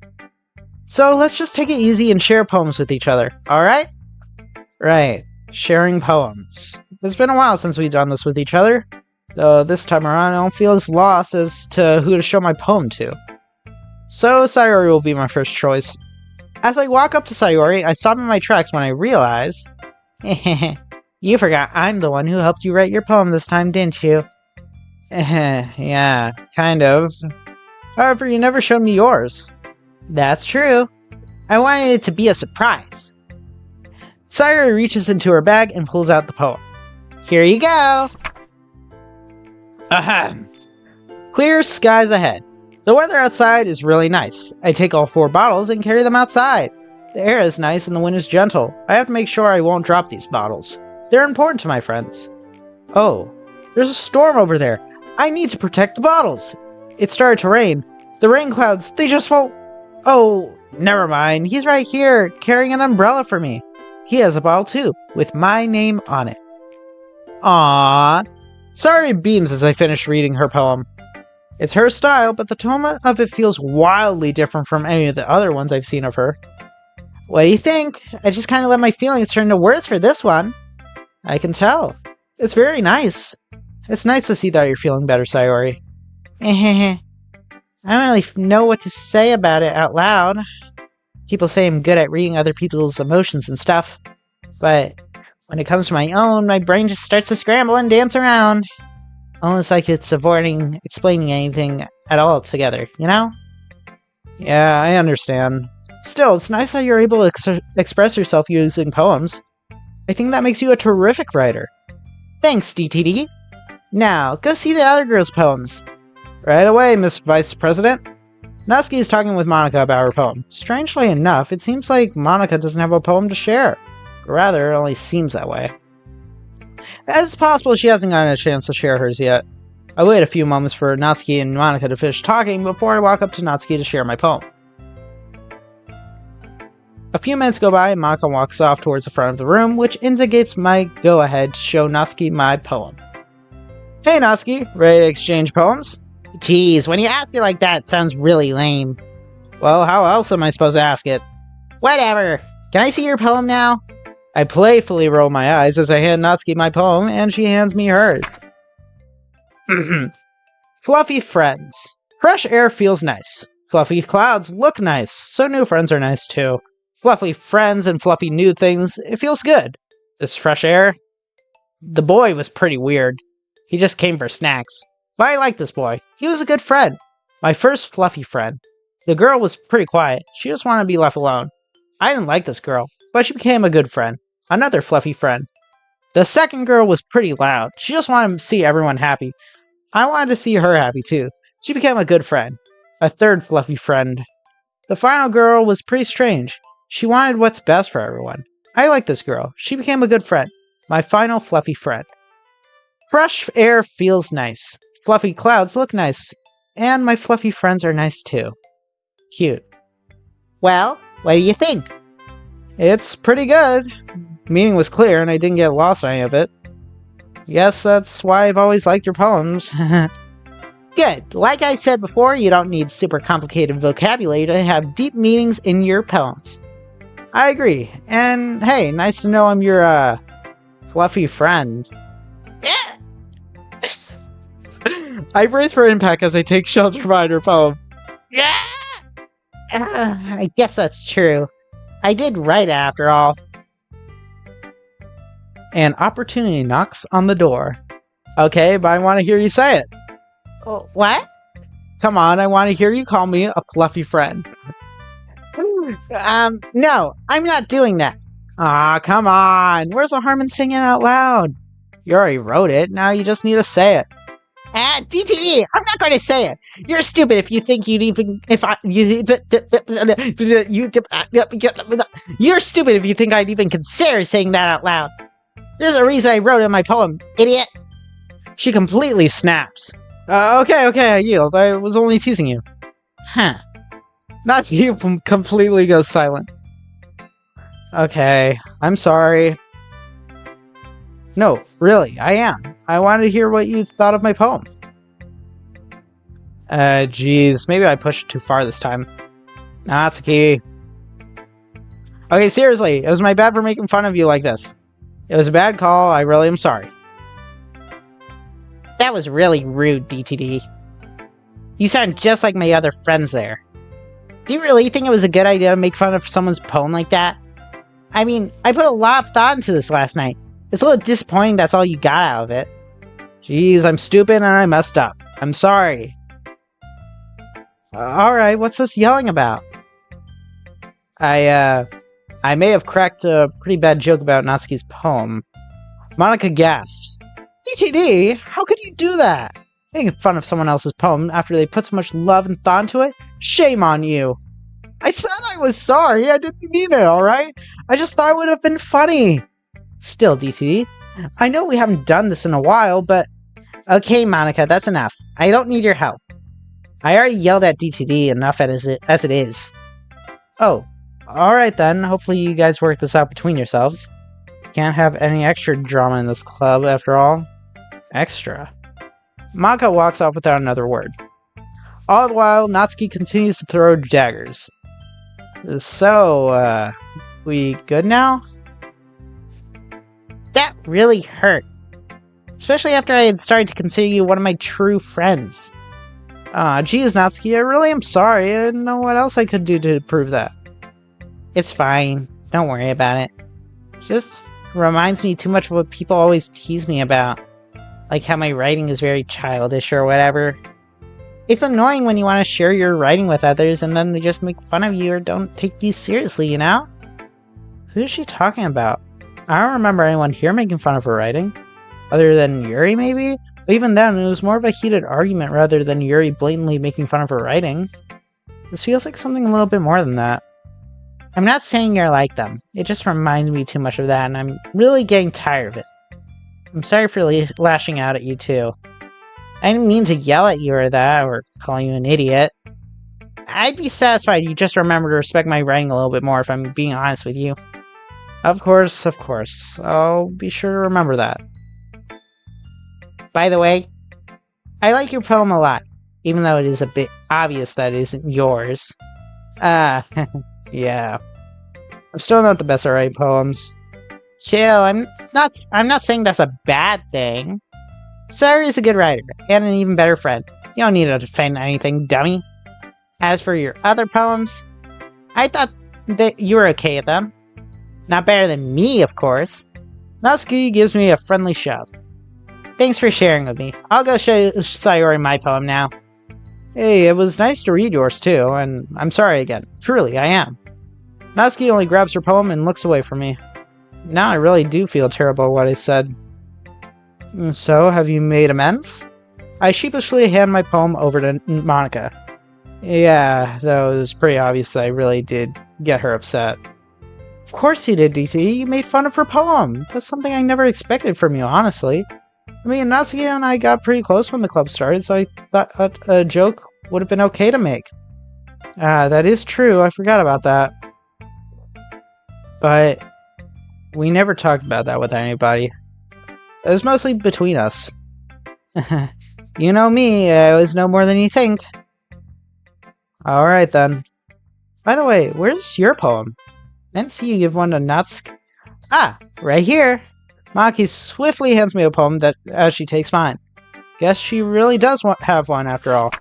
So let's just take it easy and share poems with each other, alright? Right, sharing poems. It's been a while since we've done this with each other, though this time around I don't feel as lost as to who to show my poem to. So Sayori will be my first choice. As I walk up to Sayori, I stop in my tracks when I realize... You forgot I'm the one who helped you write your poem this time, didn't you? Yeah, kind of. However, you never showed me yours. That's true. I wanted it to be a surprise. Sayori reaches into her bag and pulls out the poem. Here you go! Ahem. Clear skies ahead. The weather outside is really nice. I take all 4 bottles and carry them outside. The air is nice and the wind is gentle. I have to make sure I won't drop these bottles. They're important to my friends. Oh, there's a storm over there. I need to protect the bottles. It started to rain. The rain clouds, they just won't... Oh, never mind. He's right here, carrying an umbrella for me. He has a bottle too, with my name on it. Aww. Sayori beams as I finish reading her poem. It's her style, but the tone of it feels wildly different from any of the other ones I've seen of her. What do you think? I just kind of let my feelings turn to words for this one. I can tell. It's very nice. It's nice to see that you're feeling better, Sayori. I don't really know what to say about it out loud. People say I'm good at reading other people's emotions and stuff, but when it comes to my own, my brain just starts to scramble and dance around. Almost like it's avoiding explaining anything at all together, you know? Yeah, I understand. Still, it's nice how you're able to express yourself using poems. I think that makes you a terrific writer. Thanks, DTD. Now, go see the other girls' poems. Right away, Miss Vice President. Natsuki is talking with Monika about her poem. Strangely enough, it seems like Monika doesn't have a poem to share. Rather, it only seems that way. It's possible she hasn't gotten a chance to share hers yet. I wait a few moments for Natsuki and Monika to finish talking before I walk up to Natsuki to share my poem. A few minutes go by and Monika walks off towards the front of the room, which indicates my go-ahead to show Natsuki my poem. Hey Natsuki, ready to exchange poems? Geez, when you ask it like that, it sounds really lame. Well, how else am I supposed to ask it? Whatever! Can I see your poem now? I playfully roll my eyes as I hand Natsuki my poem, and she hands me hers. Fluffy friends. Fresh air feels nice. Fluffy clouds look nice, so new friends are nice too. Fluffy friends and fluffy new things, it feels good. This fresh air? The boy was pretty weird. He just came for snacks. But I like this boy. He was a good friend. My first fluffy friend. The girl was pretty quiet. She just wanted to be left alone. I didn't like this girl, but she became a good friend. Another fluffy friend. The second girl was pretty loud. She just wanted to see everyone happy. I wanted to see her happy too. She became a good friend. A third fluffy friend. The final girl was pretty strange. She wanted what's best for everyone. I like this girl. She became a good friend. My final fluffy friend. Fresh air feels nice. Fluffy clouds look nice. And my fluffy friends are nice too. Cute. Well, what do you think? It's pretty good. Meaning was clear and I didn't get lost on any of it. Guess that's why I've always liked your poems. Good. Like I said before, you don't need super complicated vocabulary to have deep meanings in your poems. I agree. And hey, nice to know I'm your, fluffy friend. I brace for impact as I take shelter behind her poem. I guess that's true. I did write it after all. An opportunity knocks on the door. Okay, but I want to hear you say it. Oh, what? Come on, I want to hear you call me a fluffy friend. No, I'm not doing that. Aw, come on. Where's the harm in singing out loud? You already wrote it, now you just need to say it. DTE, I'm not going to say it. You're stupid if you think you'd even, you're stupid if you think I'd even consider saying that out loud. There's a reason I wrote it in my poem, idiot. She completely snaps. Okay, I yield. I was only teasing you. Huh. Natsuki completely goes silent. Okay, I'm sorry. No, really, I am. I wanted to hear what you thought of my poem. Geez, maybe I pushed it too far this time. Natsuki. Okay, seriously, it was my bad for making fun of you like this. It was a bad call, I really am sorry. That was really rude, DTD. You sound just like my other friends there. Do you really think it was a good idea to make fun of someone's poem like that? I mean, I put a lot of thought into this last night. It's a little disappointing that's all you got out of it. Jeez, I'm stupid and I messed up. I'm sorry. Alright, what's this yelling about? I may have cracked a pretty bad joke about Natsuki's poem. Monica gasps. DTD? How could you do that? Making fun of someone else's poem after they put so much love and thought into it? Shame on you. I said I was sorry. I didn't mean it, alright? I just thought it would have been funny. Still, DTD, I know we haven't done this in a while, but... Okay, Monica, that's enough. I don't need your help. I already yelled at DTD enough as it is. Oh, alright then. Hopefully you guys work this out between yourselves. Can't have any extra drama in this club, after all. Extra? Monica walks off without another word. All the while, Natsuki continues to throw daggers. So, we good now? That really hurt. Especially after I had started to consider you one of my true friends. Geez, Natsuki, I really am sorry. I didn't know what else I could do to prove that. It's fine. Don't worry about it. Just reminds me too much of what people always tease me about. Like how my writing is very childish or whatever. It's annoying when you want to share your writing with others and then they just make fun of you or don't take you seriously, you know? Who is she talking about? I don't remember anyone here making fun of her writing. Other than Yuri, maybe? But even then, it was more of a heated argument rather than Yuri blatantly making fun of her writing. This feels like something a little bit more than that. I'm not saying you're like them. It just reminds me too much of that, and I'm really getting tired of it. I'm sorry for lashing out at you, too. I didn't mean to yell at you or that, or call you an idiot. I'd be satisfied you just remember to respect my writing a little bit more if I'm being honest with you. Of course, of course. I'll be sure to remember that. By the way, I like your poem a lot, even though it is a bit obvious that it isn't yours. Yeah. I'm still not the best at writing poems. Chill, I'm not saying that's a bad thing. Sayori is a good writer, and an even better friend. You don't need to defend anything, dummy. As for your other poems, I thought that you were okay at them. Not better than me, of course. Natsuki gives me a friendly shove. Thanks for sharing with me. I'll go show Sayori my poem now. Hey, it was nice to read yours too, and I'm sorry again. Truly, I am. Natsuki only grabs her poem and looks away from me. Now I really do feel terrible at what I said. So, have you made amends? I sheepishly hand my poem over to Monica. Yeah, though it was pretty obvious that I really did get her upset. Of course you did, DT. You made fun of her poem. That's something I never expected from you, honestly. I mean, Natsuki and I got pretty close when the club started, so I thought a joke would have been okay to make. That is true. I forgot about that. But we never talked about that with anybody. It was mostly between us. You know me, I always know more than you think. Alright then. By the way, where's your poem? I didn't see you give one to Natsuki. Ah, right here! Maki swiftly hands me a poem as she takes mine. Guess she really does have one after all.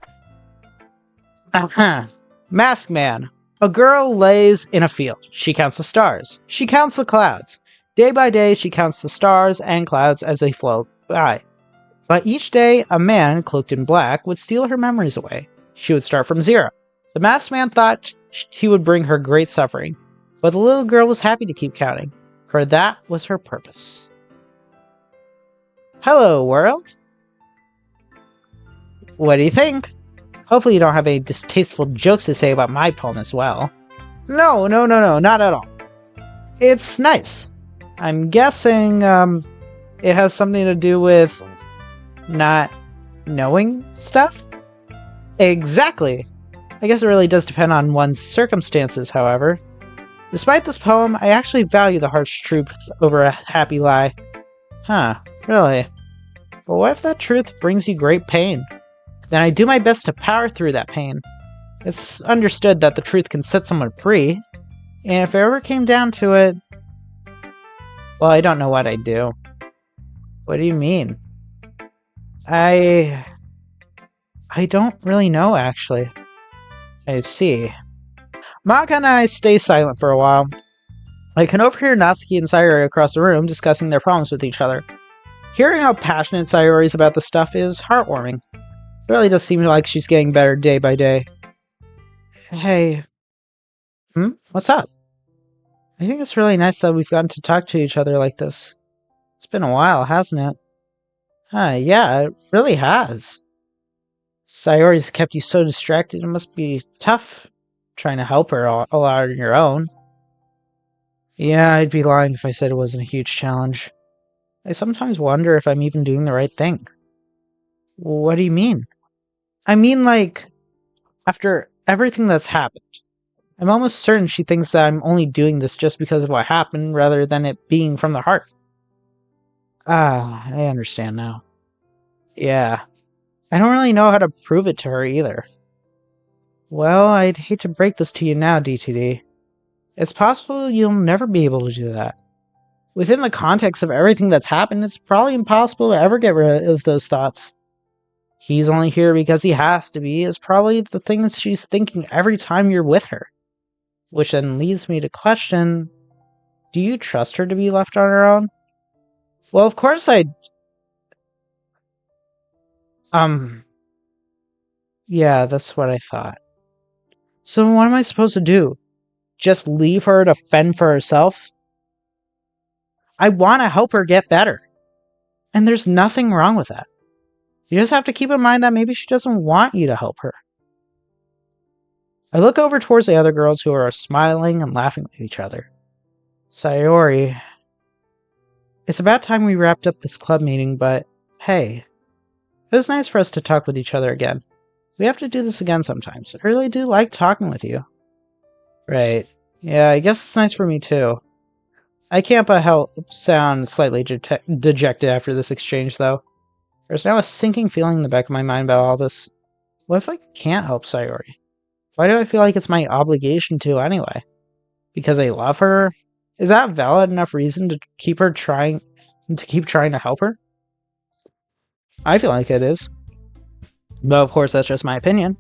Mask Man. A girl lays in a field. She counts the stars. She counts the clouds. Day by day, she counts the stars and clouds as they float by. But each day, a man, cloaked in black, would steal her memories away. She would start from zero. The masked man thought he would bring her great suffering, but the little girl was happy to keep counting, for that was her purpose. Hello, world! What do you think? Hopefully you don't have any distasteful jokes to say about my poem as well. No, not at all. It's nice. I'm guessing, it has something to do with not knowing stuff? Exactly. I guess it really does depend on one's circumstances, however. Despite this poem, I actually value the harsh truth over a happy lie. Huh, really? But what if that truth brings you great pain? Then I do my best to power through that pain. It's understood that the truth can set someone free, and if it ever came down to it... Well, I don't know what I'd do. What do you mean? I don't really know, actually. I see. Maka and I stay silent for a while. I can overhear Natsuki and Sayori across the room discussing their problems with each other. Hearing how passionate Sayori is about the stuff is heartwarming. It really does seem like she's getting better day by day. Hey. What's up? I think it's really nice that we've gotten to talk to each other like this. It's been a while, hasn't it? Yeah, it really has. Sayori's kept you so distracted, it must be tough trying to help her all out on your own. Yeah, I'd be lying if I said it wasn't a huge challenge. I sometimes wonder if I'm even doing the right thing. What do you mean? I mean, like, after everything that's happened, I'm almost certain she thinks that I'm only doing this just because of what happened rather than it being from the heart. I understand now. Yeah. I don't really know how to prove it to her either. Well, I'd hate to break this to you now, DTD. It's possible you'll never be able to do that. Within the context of everything that's happened, it's probably impossible to ever get rid of those thoughts. He's only here because he has to be is probably the thing that she's thinking every time you're with her. Which then leads me to question, do you trust her to be left on her own? Well, of course I... Yeah, that's what I thought. So what am I supposed to do? Just leave her to fend for herself? I want to help her get better. And there's nothing wrong with that. You just have to keep in mind that maybe she doesn't want you to help her. I look over towards the other girls who are smiling and laughing with each other. Sayori. It's about time we wrapped up this club meeting, but hey, it was nice for us to talk with each other again. We have to do this again sometimes. I really do like talking with you. Right. Yeah, I guess it's nice for me too. I can't but help sound slightly dejected after this exchange, though. There's now a sinking feeling in the back of my mind about all this. What if I can't help Sayori? Why do I feel like it's my obligation to anyway? Because I love her? Is that valid enough reason to keep trying to help her? I feel like it is. But of course, that's just my opinion.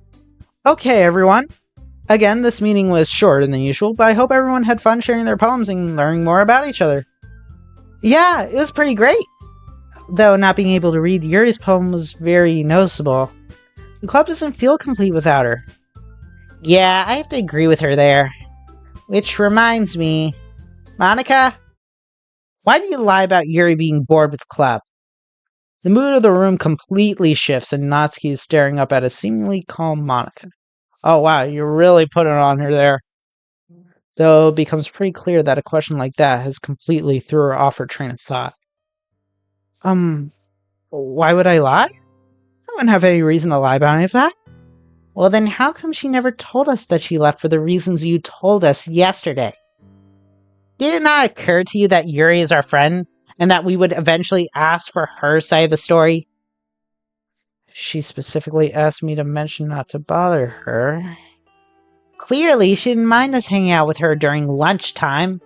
Okay, everyone. Again, this meeting was shorter than usual, but I hope everyone had fun sharing their poems and learning more about each other. Yeah, it was pretty great. Though not being able to read Yuri's poem was very noticeable. The club doesn't feel complete without her. Yeah, I have to agree with her there. Which reminds me, Monica, why do you lie about Yuri being bored with the club? The mood of the room completely shifts and Natsuki is staring up at a seemingly calm Monica. Oh wow, you're really putting it on her there. Though it becomes pretty clear that a question like that has completely threw her off her train of thought. Why would I lie? I wouldn't have any reason to lie about any of that. Well then how come she never told us that she left for the reasons you told us yesterday? Did it not occur to you that Yuri is our friend, and that we would eventually ask for her side of the story? She specifically asked me to mention not to bother her. Clearly, she didn't mind us hanging out with her during lunchtime.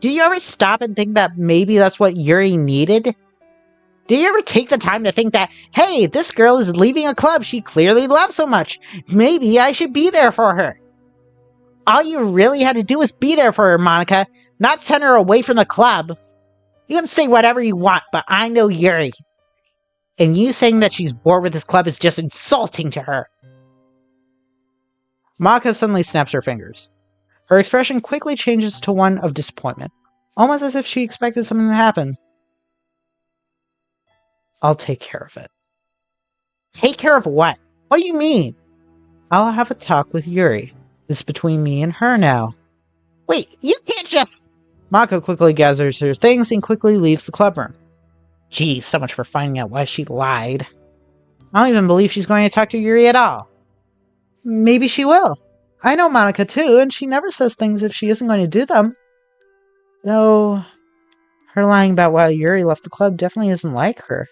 Do you ever stop and think that maybe that's what Yuri needed? Do you ever take the time to think that, hey, this girl is leaving a club she clearly loves so much. Maybe I should be there for her. All you really had to do was be there for her, Monica, not send her away from the club. You can say whatever you want, but I know Yuri. And you saying that she's bored with this club is just insulting to her. Monica suddenly snaps her fingers. Her expression quickly changes to one of disappointment, almost as if she expected something to happen. I'll take care of it. Take care of what? What do you mean? I'll have a talk with Yuri. This is between me and her now. Wait, you can't just... Mako quickly gathers her things and quickly leaves the club room. Geez, so much for finding out why she lied. I don't even believe she's going to talk to Yuri at all. Maybe she will. I know Monica too, and she never says things if she isn't going to do them. Though, her lying about why Yuri left the club definitely isn't like her.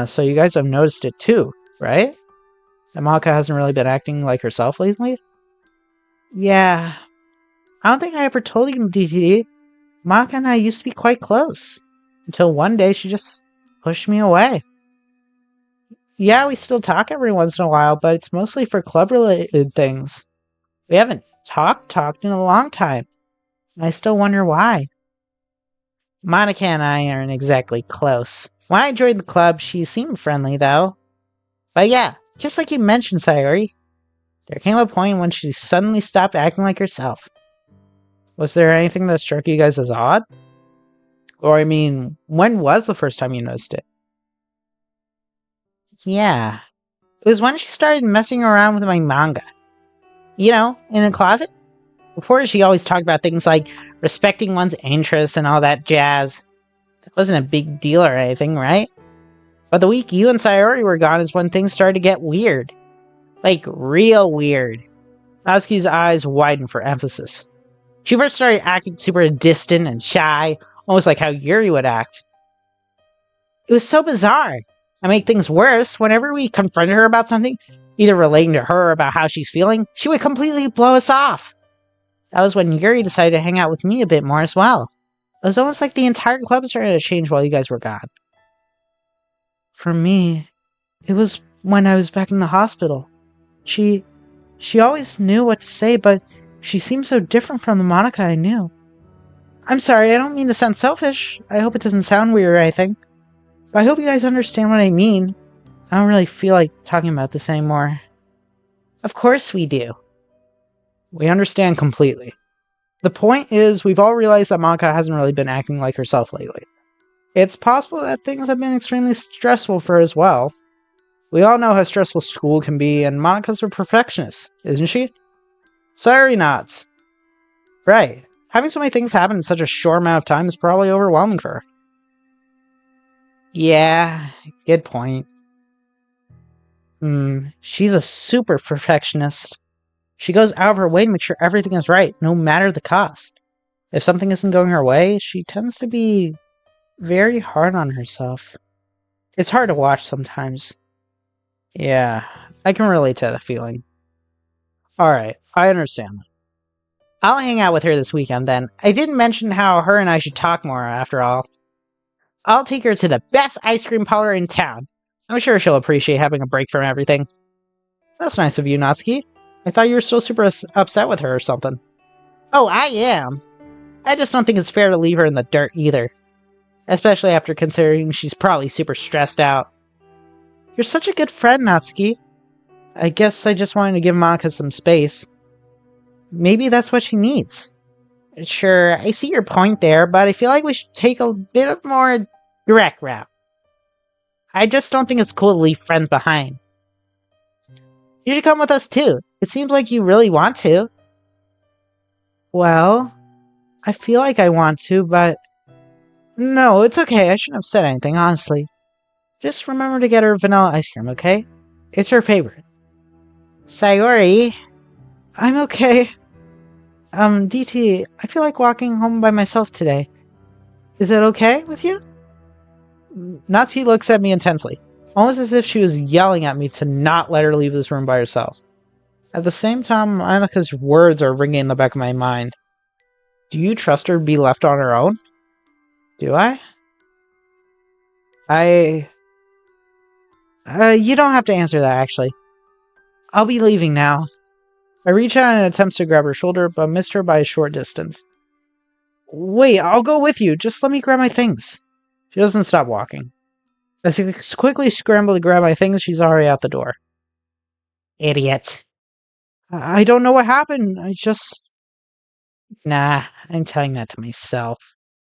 So you guys have noticed it too, right? That Monica hasn't really been acting like herself lately? Yeah. I don't think I ever told you, DTD. Monica and I used to be quite close. Until one day she just pushed me away. Yeah, we still talk every once in a while, but it's mostly for club-related things. We haven't talked in a long time. I still wonder why. Monica and I aren't exactly close. When I joined the club, she seemed friendly, though. But yeah, just like you mentioned, Sayori, there came a point when she suddenly stopped acting like herself. Was there anything that struck you guys as odd? Or, I mean, when was the first time you noticed it? Yeah, it was when she started messing around with my manga. You know, in the closet? Before, she always talked about things like respecting one's interests and all that jazz. That wasn't a big deal or anything, right? But the week you and Sayori were gone is when things started to get weird. Like, real weird. Natsuki's eyes widened for emphasis. She first started acting super distant and shy, almost like how Yuri would act. It was so bizarre. To make things worse, whenever we confronted her about something, either relating to her or about how she's feeling, she would completely blow us off. That was when Yuri decided to hang out with me a bit more as well. It was almost like the entire club started to change while you guys were gone. For me, it was when I was back in the hospital. She always knew what to say, but she seemed so different from the Monica I knew. I'm sorry, I don't mean to sound selfish. I hope it doesn't sound weird or anything. But I hope you guys understand what I mean. I don't really feel like talking about this anymore. Of course we do. We understand completely. The point is, we've all realized that Monica hasn't really been acting like herself lately. It's possible that things have been extremely stressful for her as well. We all know how stressful school can be, and Monica's a perfectionist, isn't she? Sayori nods. Right. Having so many things happen in such a short amount of time is probably overwhelming for her. Yeah, good point. She's a super perfectionist. She goes out of her way to make sure everything is right, no matter the cost. If something isn't going her way, she tends to be very hard on herself. It's hard to watch sometimes. Yeah, I can relate to the feeling. Alright, I understand that. I'll hang out with her this weekend then. I didn't mention how her and I should talk more, after all. I'll take her to the best ice cream parlor in town. I'm sure she'll appreciate having a break from everything. That's nice of you, Natsuki. I thought you were still super upset with her or something. Oh, I am. I just don't think it's fair to leave her in the dirt either. Especially after considering she's probably super stressed out. You're such a good friend, Natsuki. I guess I just wanted to give Monica some space. Maybe that's what she needs. Sure, I see your point there, but I feel like we should take a bit of more direct route. I just don't think it's cool to leave friends behind. You should come with us too. It seems like you really want to. Well, I feel like I want to, but... No, it's okay. I shouldn't have said anything, honestly. Just remember to get her vanilla ice cream, okay? It's her favorite. Sayori? I'm okay. DT, I feel like walking home by myself today. Is it okay with you? Natsuki looks at me intensely, almost as if she was yelling at me to not let her leave this room by herself. At the same time, Anika's words are ringing in the back of my mind. Do you trust her to be left on her own? Do I? You don't have to answer that, actually. I'll be leaving now. I reach out and attempts to grab her shoulder, but missed her by a short distance. Wait, I'll go with you. Just let me grab my things. She doesn't stop walking. As I quickly scramble to grab my things, she's already out the door. Idiot. I don't know what happened. Nah, I'm telling that to myself.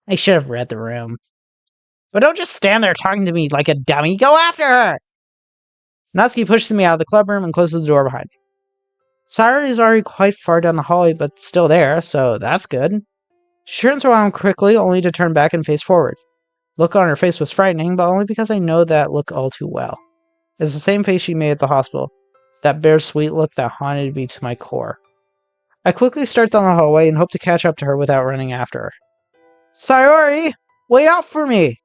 I should have read the room. But don't just stand there talking to me like a dummy. Go after her! Natsuki pushes me out of the club room and closes the door behind me. Sayori is already quite far down the hallway, but still there, so that's good. She turns around quickly, only to turn back and face forward. Look on her face was frightening, but only because I know that look all too well. It's the same face she made at the hospital. That bittersweet look that haunted me to my core. I quickly start down the hallway and hope to catch up to her without running after her. Sayori! Wait up for me!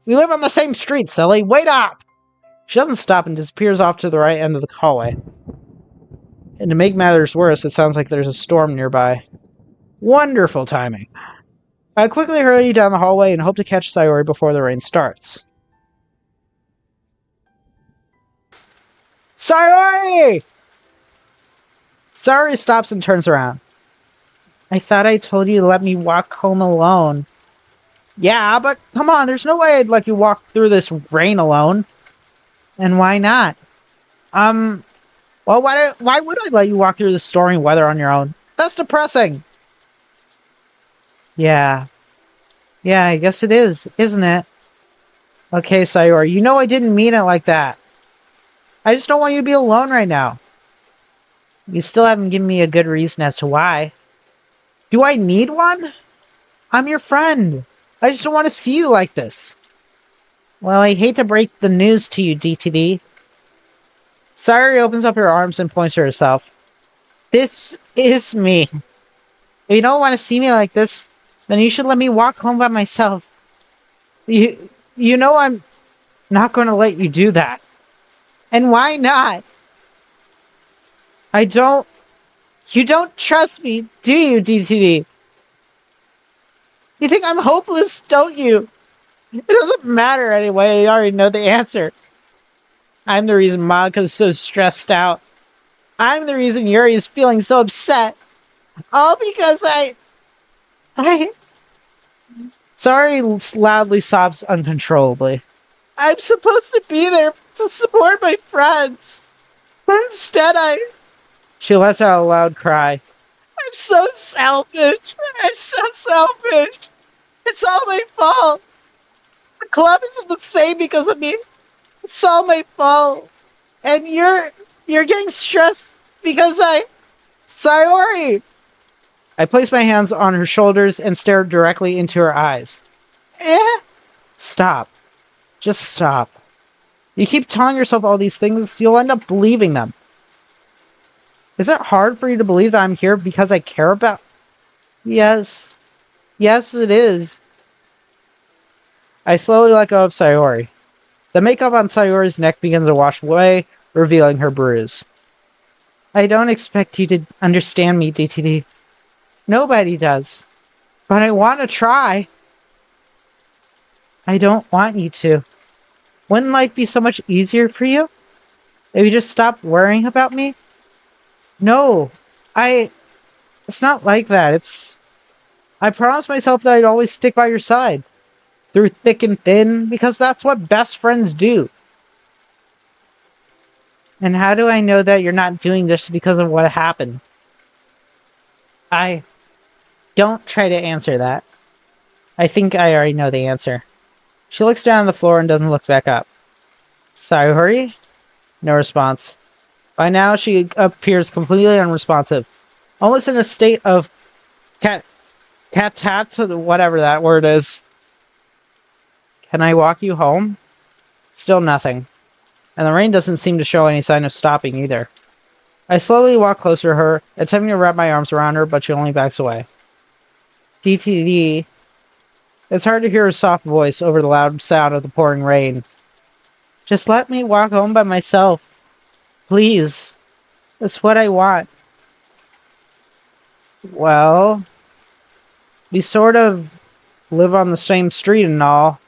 We live on the same street, silly! Wait up! She doesn't stop and disappears off to the right end of the hallway. And to make matters worse, it sounds like there's a storm nearby. Wonderful timing. I quickly hurry down the hallway and hope to catch Sayori before the rain starts. Sayori! Sayori stops and turns around. I thought I told you to let me walk home alone. Yeah, but come on, there's no way I'd let you walk through this rain alone. And why not? Well, why would I let you walk through the stormy weather on your own? That's depressing. Yeah. Yeah, I guess it is, isn't it? Okay, Sayori, you know I didn't mean it like that. I just don't want you to be alone right now. You still haven't given me a good reason as to why. Do I need one? I'm your friend. I just don't want to see you like this. Well, I hate to break the news to you, DTD. Sayori opens up her arms and points to herself. This is me. If you don't want to see me like this, then you should let me walk home by myself. You know I'm not going to let you do that. And why not? You don't trust me, do you, DTD? You think I'm hopeless, don't you? It doesn't matter anyway, I already know the answer. I'm the reason Monika's so stressed out. I'm the reason Yuri is feeling so upset. All because Sorry loudly sobs uncontrollably. I'm supposed to be there to support my friends. But instead She lets out a loud cry. I'm so selfish. I'm so selfish. It's all my fault. The club isn't the same because of me. It's all my fault. And you're getting stressed because Sayori! I place my hands on her shoulders and stare directly into her eyes. Stop. Just stop. You keep telling yourself all these things, you'll end up believing them. Is it hard for you to believe that I'm here because I care about... Yes. Yes, it is. I slowly let go of Sayori. The makeup on Sayori's neck begins to wash away, revealing her bruise. I don't expect you to understand me, DTD. Nobody does. But I want to try. I don't want you to. Wouldn't life be so much easier for you? If you just stopped worrying about me? No. It's not like that. I promised myself that I'd always stick by your side. Through thick and thin, because that's what best friends do. And how do I know that you're not doing this because of what happened? Don't try to answer that. I think I already know the answer. She looks down on the floor and doesn't look back up. Sayori? No response. By now, she appears completely unresponsive. Almost in a state of cat whatever that word is. Can I walk you home? Still nothing. And the rain doesn't seem to show any sign of stopping either. I slowly walk closer to her, attempting to wrap my arms around her, but she only backs away. DTD. It's hard to hear her soft voice over the loud sound of the pouring rain. Just let me walk home by myself. Please. That's what I want. Well, we sort of live on the same street and all,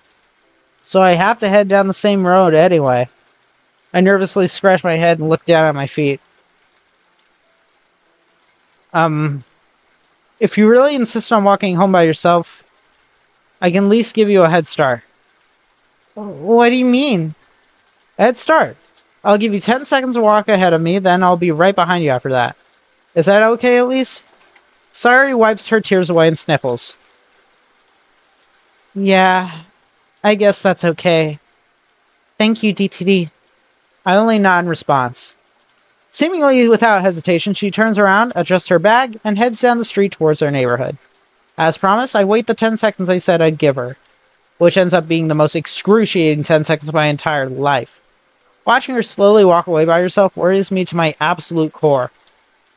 so I have to head down the same road anyway. I nervously scratch my head and look down at my feet. If you really insist on walking home by yourself, I can at least give you a head start. What do you mean? A head start? I'll give you 10 seconds to walk ahead of me, then I'll be right behind you after that. Is that okay at least? Sayori wipes her tears away and sniffles. Yeah, I guess that's okay. Thank you, DTD. I only nod in response. Seemingly without hesitation, she turns around, adjusts her bag, and heads down the street towards our neighborhood. As promised, I wait the 10 seconds I said I'd give her, which ends up being the most excruciating 10 seconds of my entire life. Watching her slowly walk away by herself worries me to my absolute core,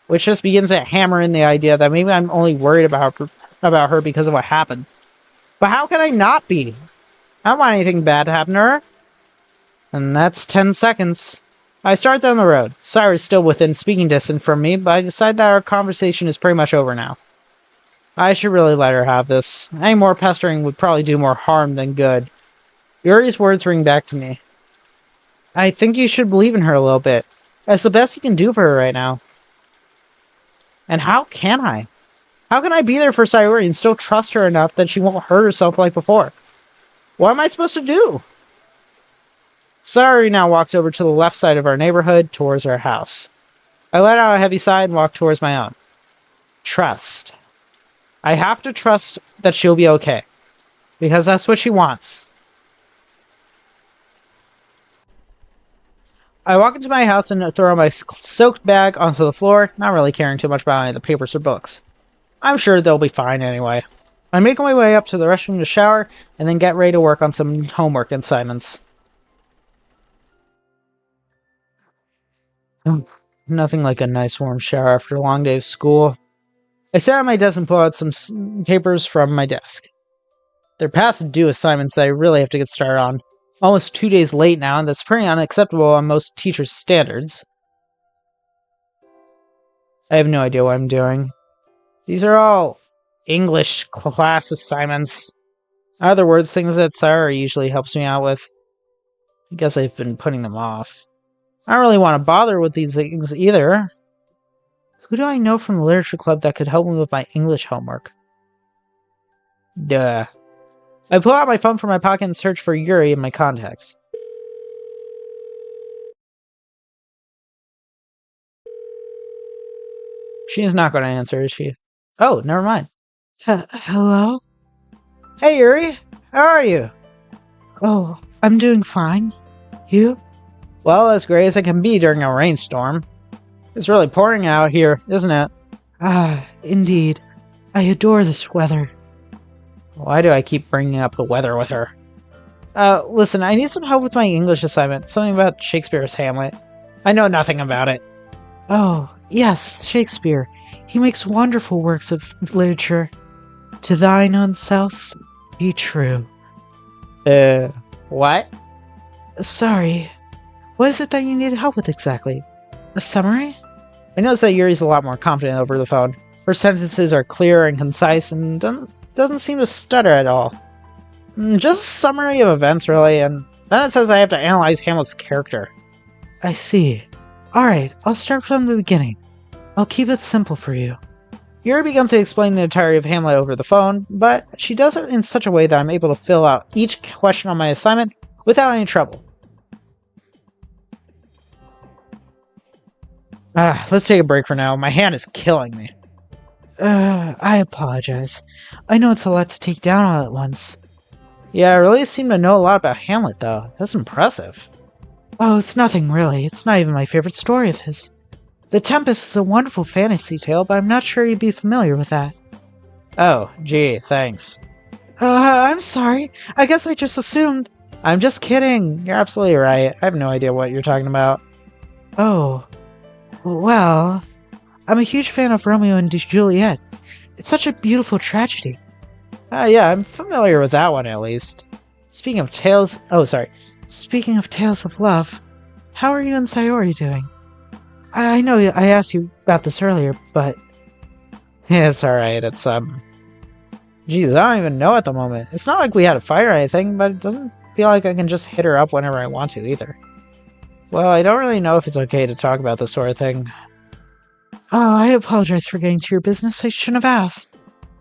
which just begins to hammer in the idea that maybe I'm only worried about her because of what happened. But how can I not be? I don't want anything bad to happen to her. And that's 10 seconds. I start down the road. Sayori's still within speaking distance from me, but I decide that our conversation is pretty much over now. I should really let her have this. Any more pestering would probably do more harm than good. Yuri's words ring back to me. I think you should believe in her a little bit. That's the best you can do for her right now. And how can I? How can I be there for Sayori and still trust her enough that she won't hurt herself like before? What am I supposed to do? Sayori now walks over to the left side of our neighborhood towards our house. I let out a heavy sigh and walk towards my own. Trust. I have to trust that she'll be okay. Because that's what she wants. I walk into my house and throw my soaked bag onto the floor, not really caring too much about any of the papers or books. I'm sure they'll be fine anyway. I make my way up to the restroom to shower, and then get ready to work on some homework assignments. Nothing like a nice warm shower after a long day of school. I sat at my desk and pull out some papers from my desk. They're past due assignments that I really have to get started on. Almost 2 days late now, and that's pretty unacceptable on most teachers' standards. I have no idea what I'm doing. These are all English class assignments. In other words, things that Sayori usually helps me out with. I guess I've been putting them off. I don't really want to bother with these things either. Who do I know from the literature club that could help me with my English homework? Duh. I pull out my phone from my pocket and search for Yuri in my contacts. She's not going to answer, is she? Oh, never mind. Hello? Hey, Yuri. How are you? Oh, I'm doing fine. You? Well, as great as I can be during a rainstorm. It's really pouring out here, isn't it? Ah, indeed. I adore this weather. Why do I keep bringing up the weather with her? Listen, I need some help with my English assignment. Something about Shakespeare's Hamlet. I know nothing about it. Oh, yes, Shakespeare. He makes wonderful works of literature. To thine own self, be true. What? Sorry. What is it that you need help with exactly? A summary? I notice that Yuri's a lot more confident over the phone. Her sentences are clear and concise and doesn't seem to stutter at all. Just a summary of events, really, and then it says I have to analyze Hamlet's character. I see. Alright, I'll start from the beginning. I'll keep it simple for you. Yuri begins to explain the entirety of Hamlet over the phone, but she does it in such a way that I'm able to fill out each question on my assignment without any trouble. Let's take a break for now. My hand is killing me. I apologize. I know it's a lot to take down all at once. Yeah, I really seem to know a lot about Hamlet, though. That's impressive. Oh, it's nothing really. It's not even my favorite story of his. The Tempest is a wonderful fantasy tale, but I'm not sure you'd be familiar with that. Oh, gee, thanks. I'm sorry. I guess I just assumed. I'm just kidding. You're absolutely right. I have no idea what you're talking about. Oh, well, I'm a huge fan of Romeo and Juliet. It's such a beautiful tragedy. Yeah, I'm familiar with that one at least. Speaking of tales of love, how are you and Sayori doing? I know I asked you about this earlier, but... Yeah, it's alright, it's, Geez, I don't even know at the moment. It's not like we had a fight or anything, but it doesn't feel like I can just hit her up whenever I want to, either. Well, I don't really know if it's okay to talk about this sort of thing. Oh, I apologize for getting to your business. I shouldn't have asked.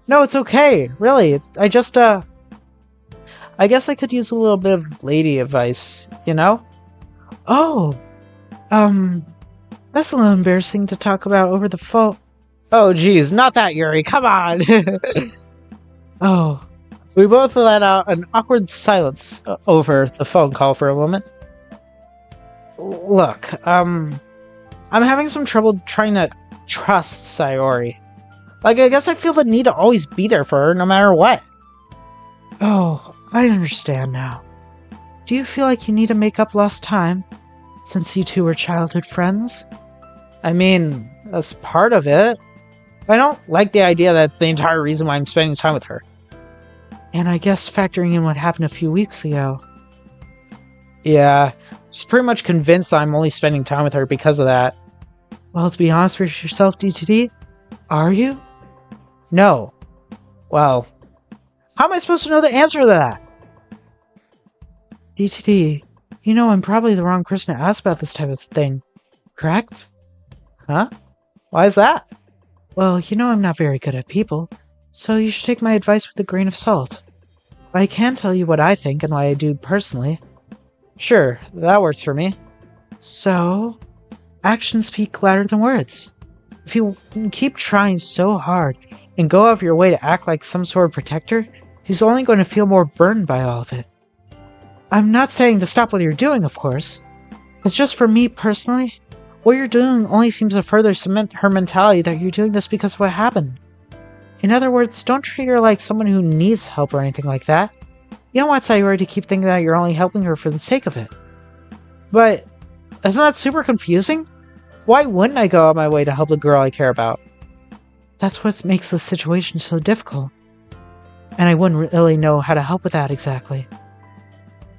No, it's okay. Really. I just, I guess I could use a little bit of lady advice, you know? Oh. That's a little embarrassing to talk about over the phone. Oh, geez. Not that, Yuri. Come on. Oh. We both let out an awkward silence over the phone call for a moment. Look, I'm having some trouble trying to trust Sayori. Like, I guess I feel the need to always be there for her, no matter what. Oh, I understand now. Do you feel like you need to make up lost time, since you two were childhood friends? I mean, that's part of it. I don't like the idea that it's the entire reason why I'm spending time with her. And I guess factoring in what happened a few weeks ago. Yeah, she's pretty much convinced that I'm only spending time with her because of that. Well, to be honest with yourself, DTD, are you? No. Well, how am I supposed to know the answer to that? DTD, you know I'm probably the wrong person to ask about this type of thing, correct? Huh? Why is that? Well, you know I'm not very good at people, so you should take my advice with a grain of salt. I can tell you what I think and what I do personally. Sure, that works for me. So, actions speak louder than words. If you keep trying so hard and go out of your way to act like some sort of protector, he's only going to feel more burdened by all of it. I'm not saying to stop what you're doing, of course. It's just for me personally, what you're doing only seems to further cement her mentality that you're doing this because of what happened. In other words, don't treat her like someone who needs help or anything like that. You don't want Sayori to keep thinking that you're only helping her for the sake of it. But isn't that super confusing? Why wouldn't I go out my way to help the girl I care about? That's what makes the situation so difficult. And I wouldn't really know how to help with that exactly.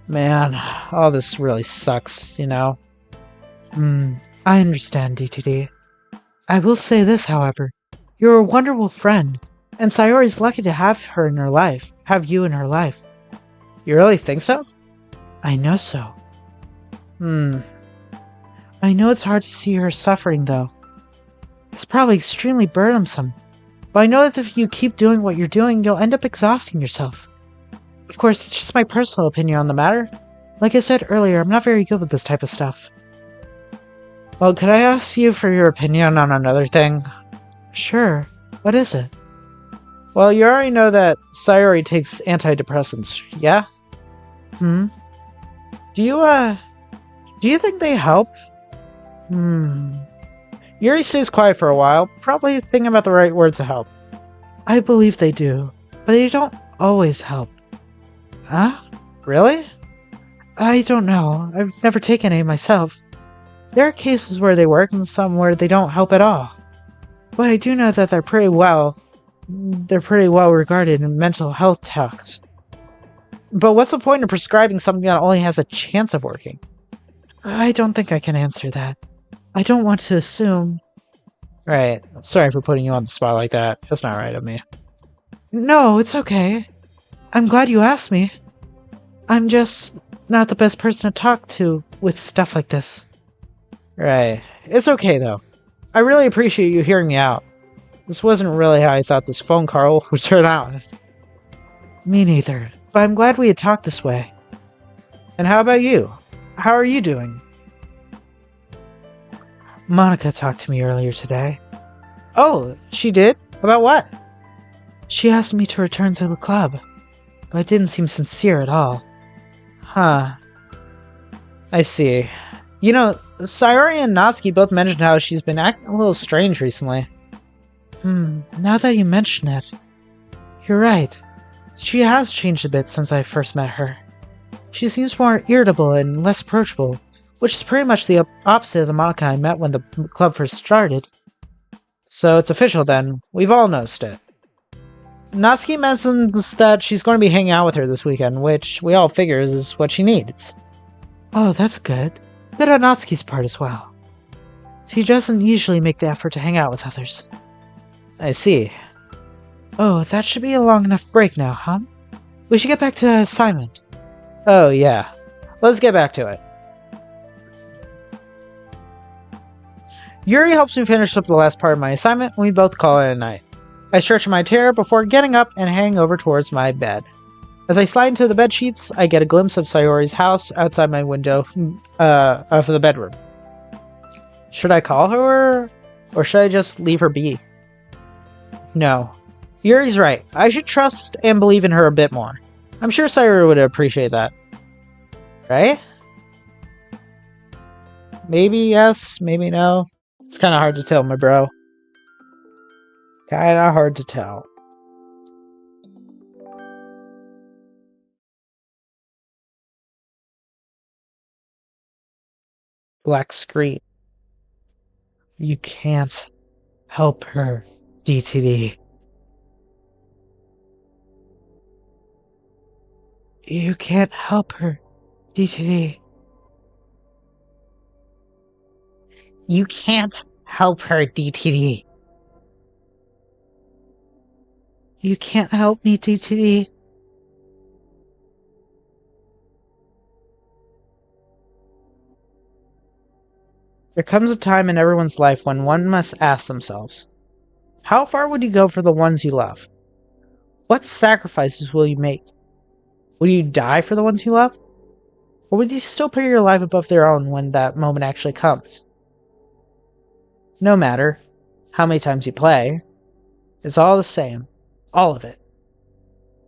Man, all this really sucks, you know? I understand, DTD. I will say this, however. You're a wonderful friend, and Sayori's lucky to have her in her life, have you in her life. You really think so? I know so. I know it's hard to see her suffering, though. It's probably extremely burdensome, but I know that if you keep doing what you're doing, you'll end up exhausting yourself. Of course, it's just my personal opinion on the matter. Like I said earlier, I'm not very good with this type of stuff. Well, could I ask you for your opinion on another thing? Sure. What is it? Well, you already know that Sayori takes antidepressants, yeah? Do you think they help? Yuri stays quiet for a while, probably thinking about the right words to help. I believe they do, but they don't always help. Huh? Really? I don't know. I've never taken any myself. There are cases where they work and some where they don't help at all. But I do know that they're pretty well regarded in mental health talks. But what's the point of prescribing something that only has a chance of working? I don't think I can answer that. I don't want to assume. Right. Sorry for putting you on the spot like that. That's not right of me. No, it's okay. I'm glad you asked me. I'm just not the best person to talk to with stuff like this. Right. It's okay, though. I really appreciate you hearing me out. This wasn't really how I thought this phone call would turn out. Me neither, but I'm glad we had talked this way. And how about you? How are you doing? Monica talked to me earlier today. Oh, she did? About what? She asked me to return to the club, but it didn't seem sincere at all. Huh. I see. You know, Sayori and Natsuki both mentioned how she's been acting a little strange recently. Now that you mention it, you're right. She has changed a bit since I first met her. She seems more irritable and less approachable, which is pretty much the opposite of the Monica I met when the club first started. So it's official then. We've all noticed it. Natsuki mentions that she's going to be hanging out with her this weekend, which we all figure is what she needs. Oh, that's good. Good on Natsuki's part as well. She doesn't usually make the effort to hang out with others. I see. Oh, that should be a long enough break now, huh? We should get back to assignment. Oh, yeah. Let's get back to it. Yuri helps me finish up the last part of my assignment, and we both call it a night. I stretch in my chair before getting up and heading over towards my bed. As I slide into the bed sheets, I get a glimpse of Sayori's house outside my window of the bedroom. Should I call her, or should I just leave her be? No. Yuri's right. I should trust and believe in her a bit more. I'm sure Sayori would appreciate that. Right? Maybe yes, maybe no. It's kind of hard to tell, my bro. Kinda hard to tell. Black screen. You can't help her, DTD. You can't help her, DTD. You can't help her, DTD. You can't help me, DTD. There comes a time in everyone's life when one must ask themselves, How far would you go for the ones you love? What sacrifices will you make? Will you die for the ones you love? Or would you still put your life above their own when that moment actually comes? No matter how many times you play, it's all the same. All of it.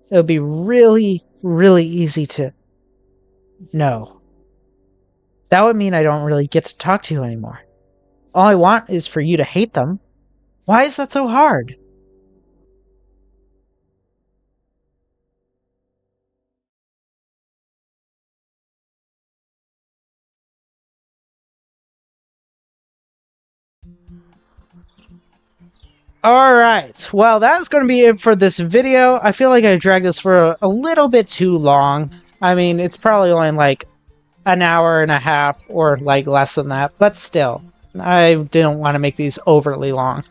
It would be really, really easy to know. That would mean I don't really get to talk to you anymore. All I want is for you to hate them. Why is that so hard? Alright, well that's going to be it for this video. I feel like I dragged this for a little bit too long. I mean, it's probably only like an hour and a half or like less than that, but still, I didn't want to make these overly long.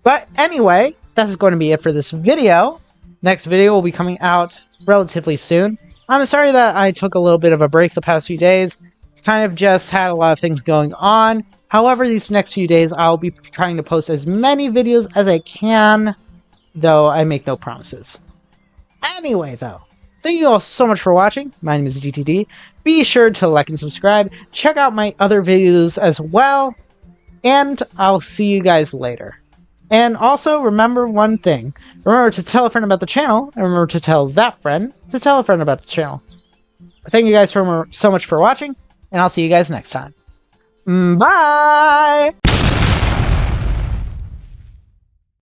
But anyway, that's going to be it for this video. Next video will be coming out relatively soon. I'm sorry that I took a little bit of a break the past few days. Kind of just had a lot of things going on. However, these next few days, I'll be trying to post as many videos as I can, though I make no promises. Anyway, though, thank you all so much for watching. My name is DTD. Be sure to like and subscribe. Check out my other videos as well. And I'll see you guys later. And also, remember one thing. Remember to tell a friend about the channel, and remember to tell that friend to tell a friend about the channel. Thank you guys so much for watching, and I'll see you guys next time. Bye!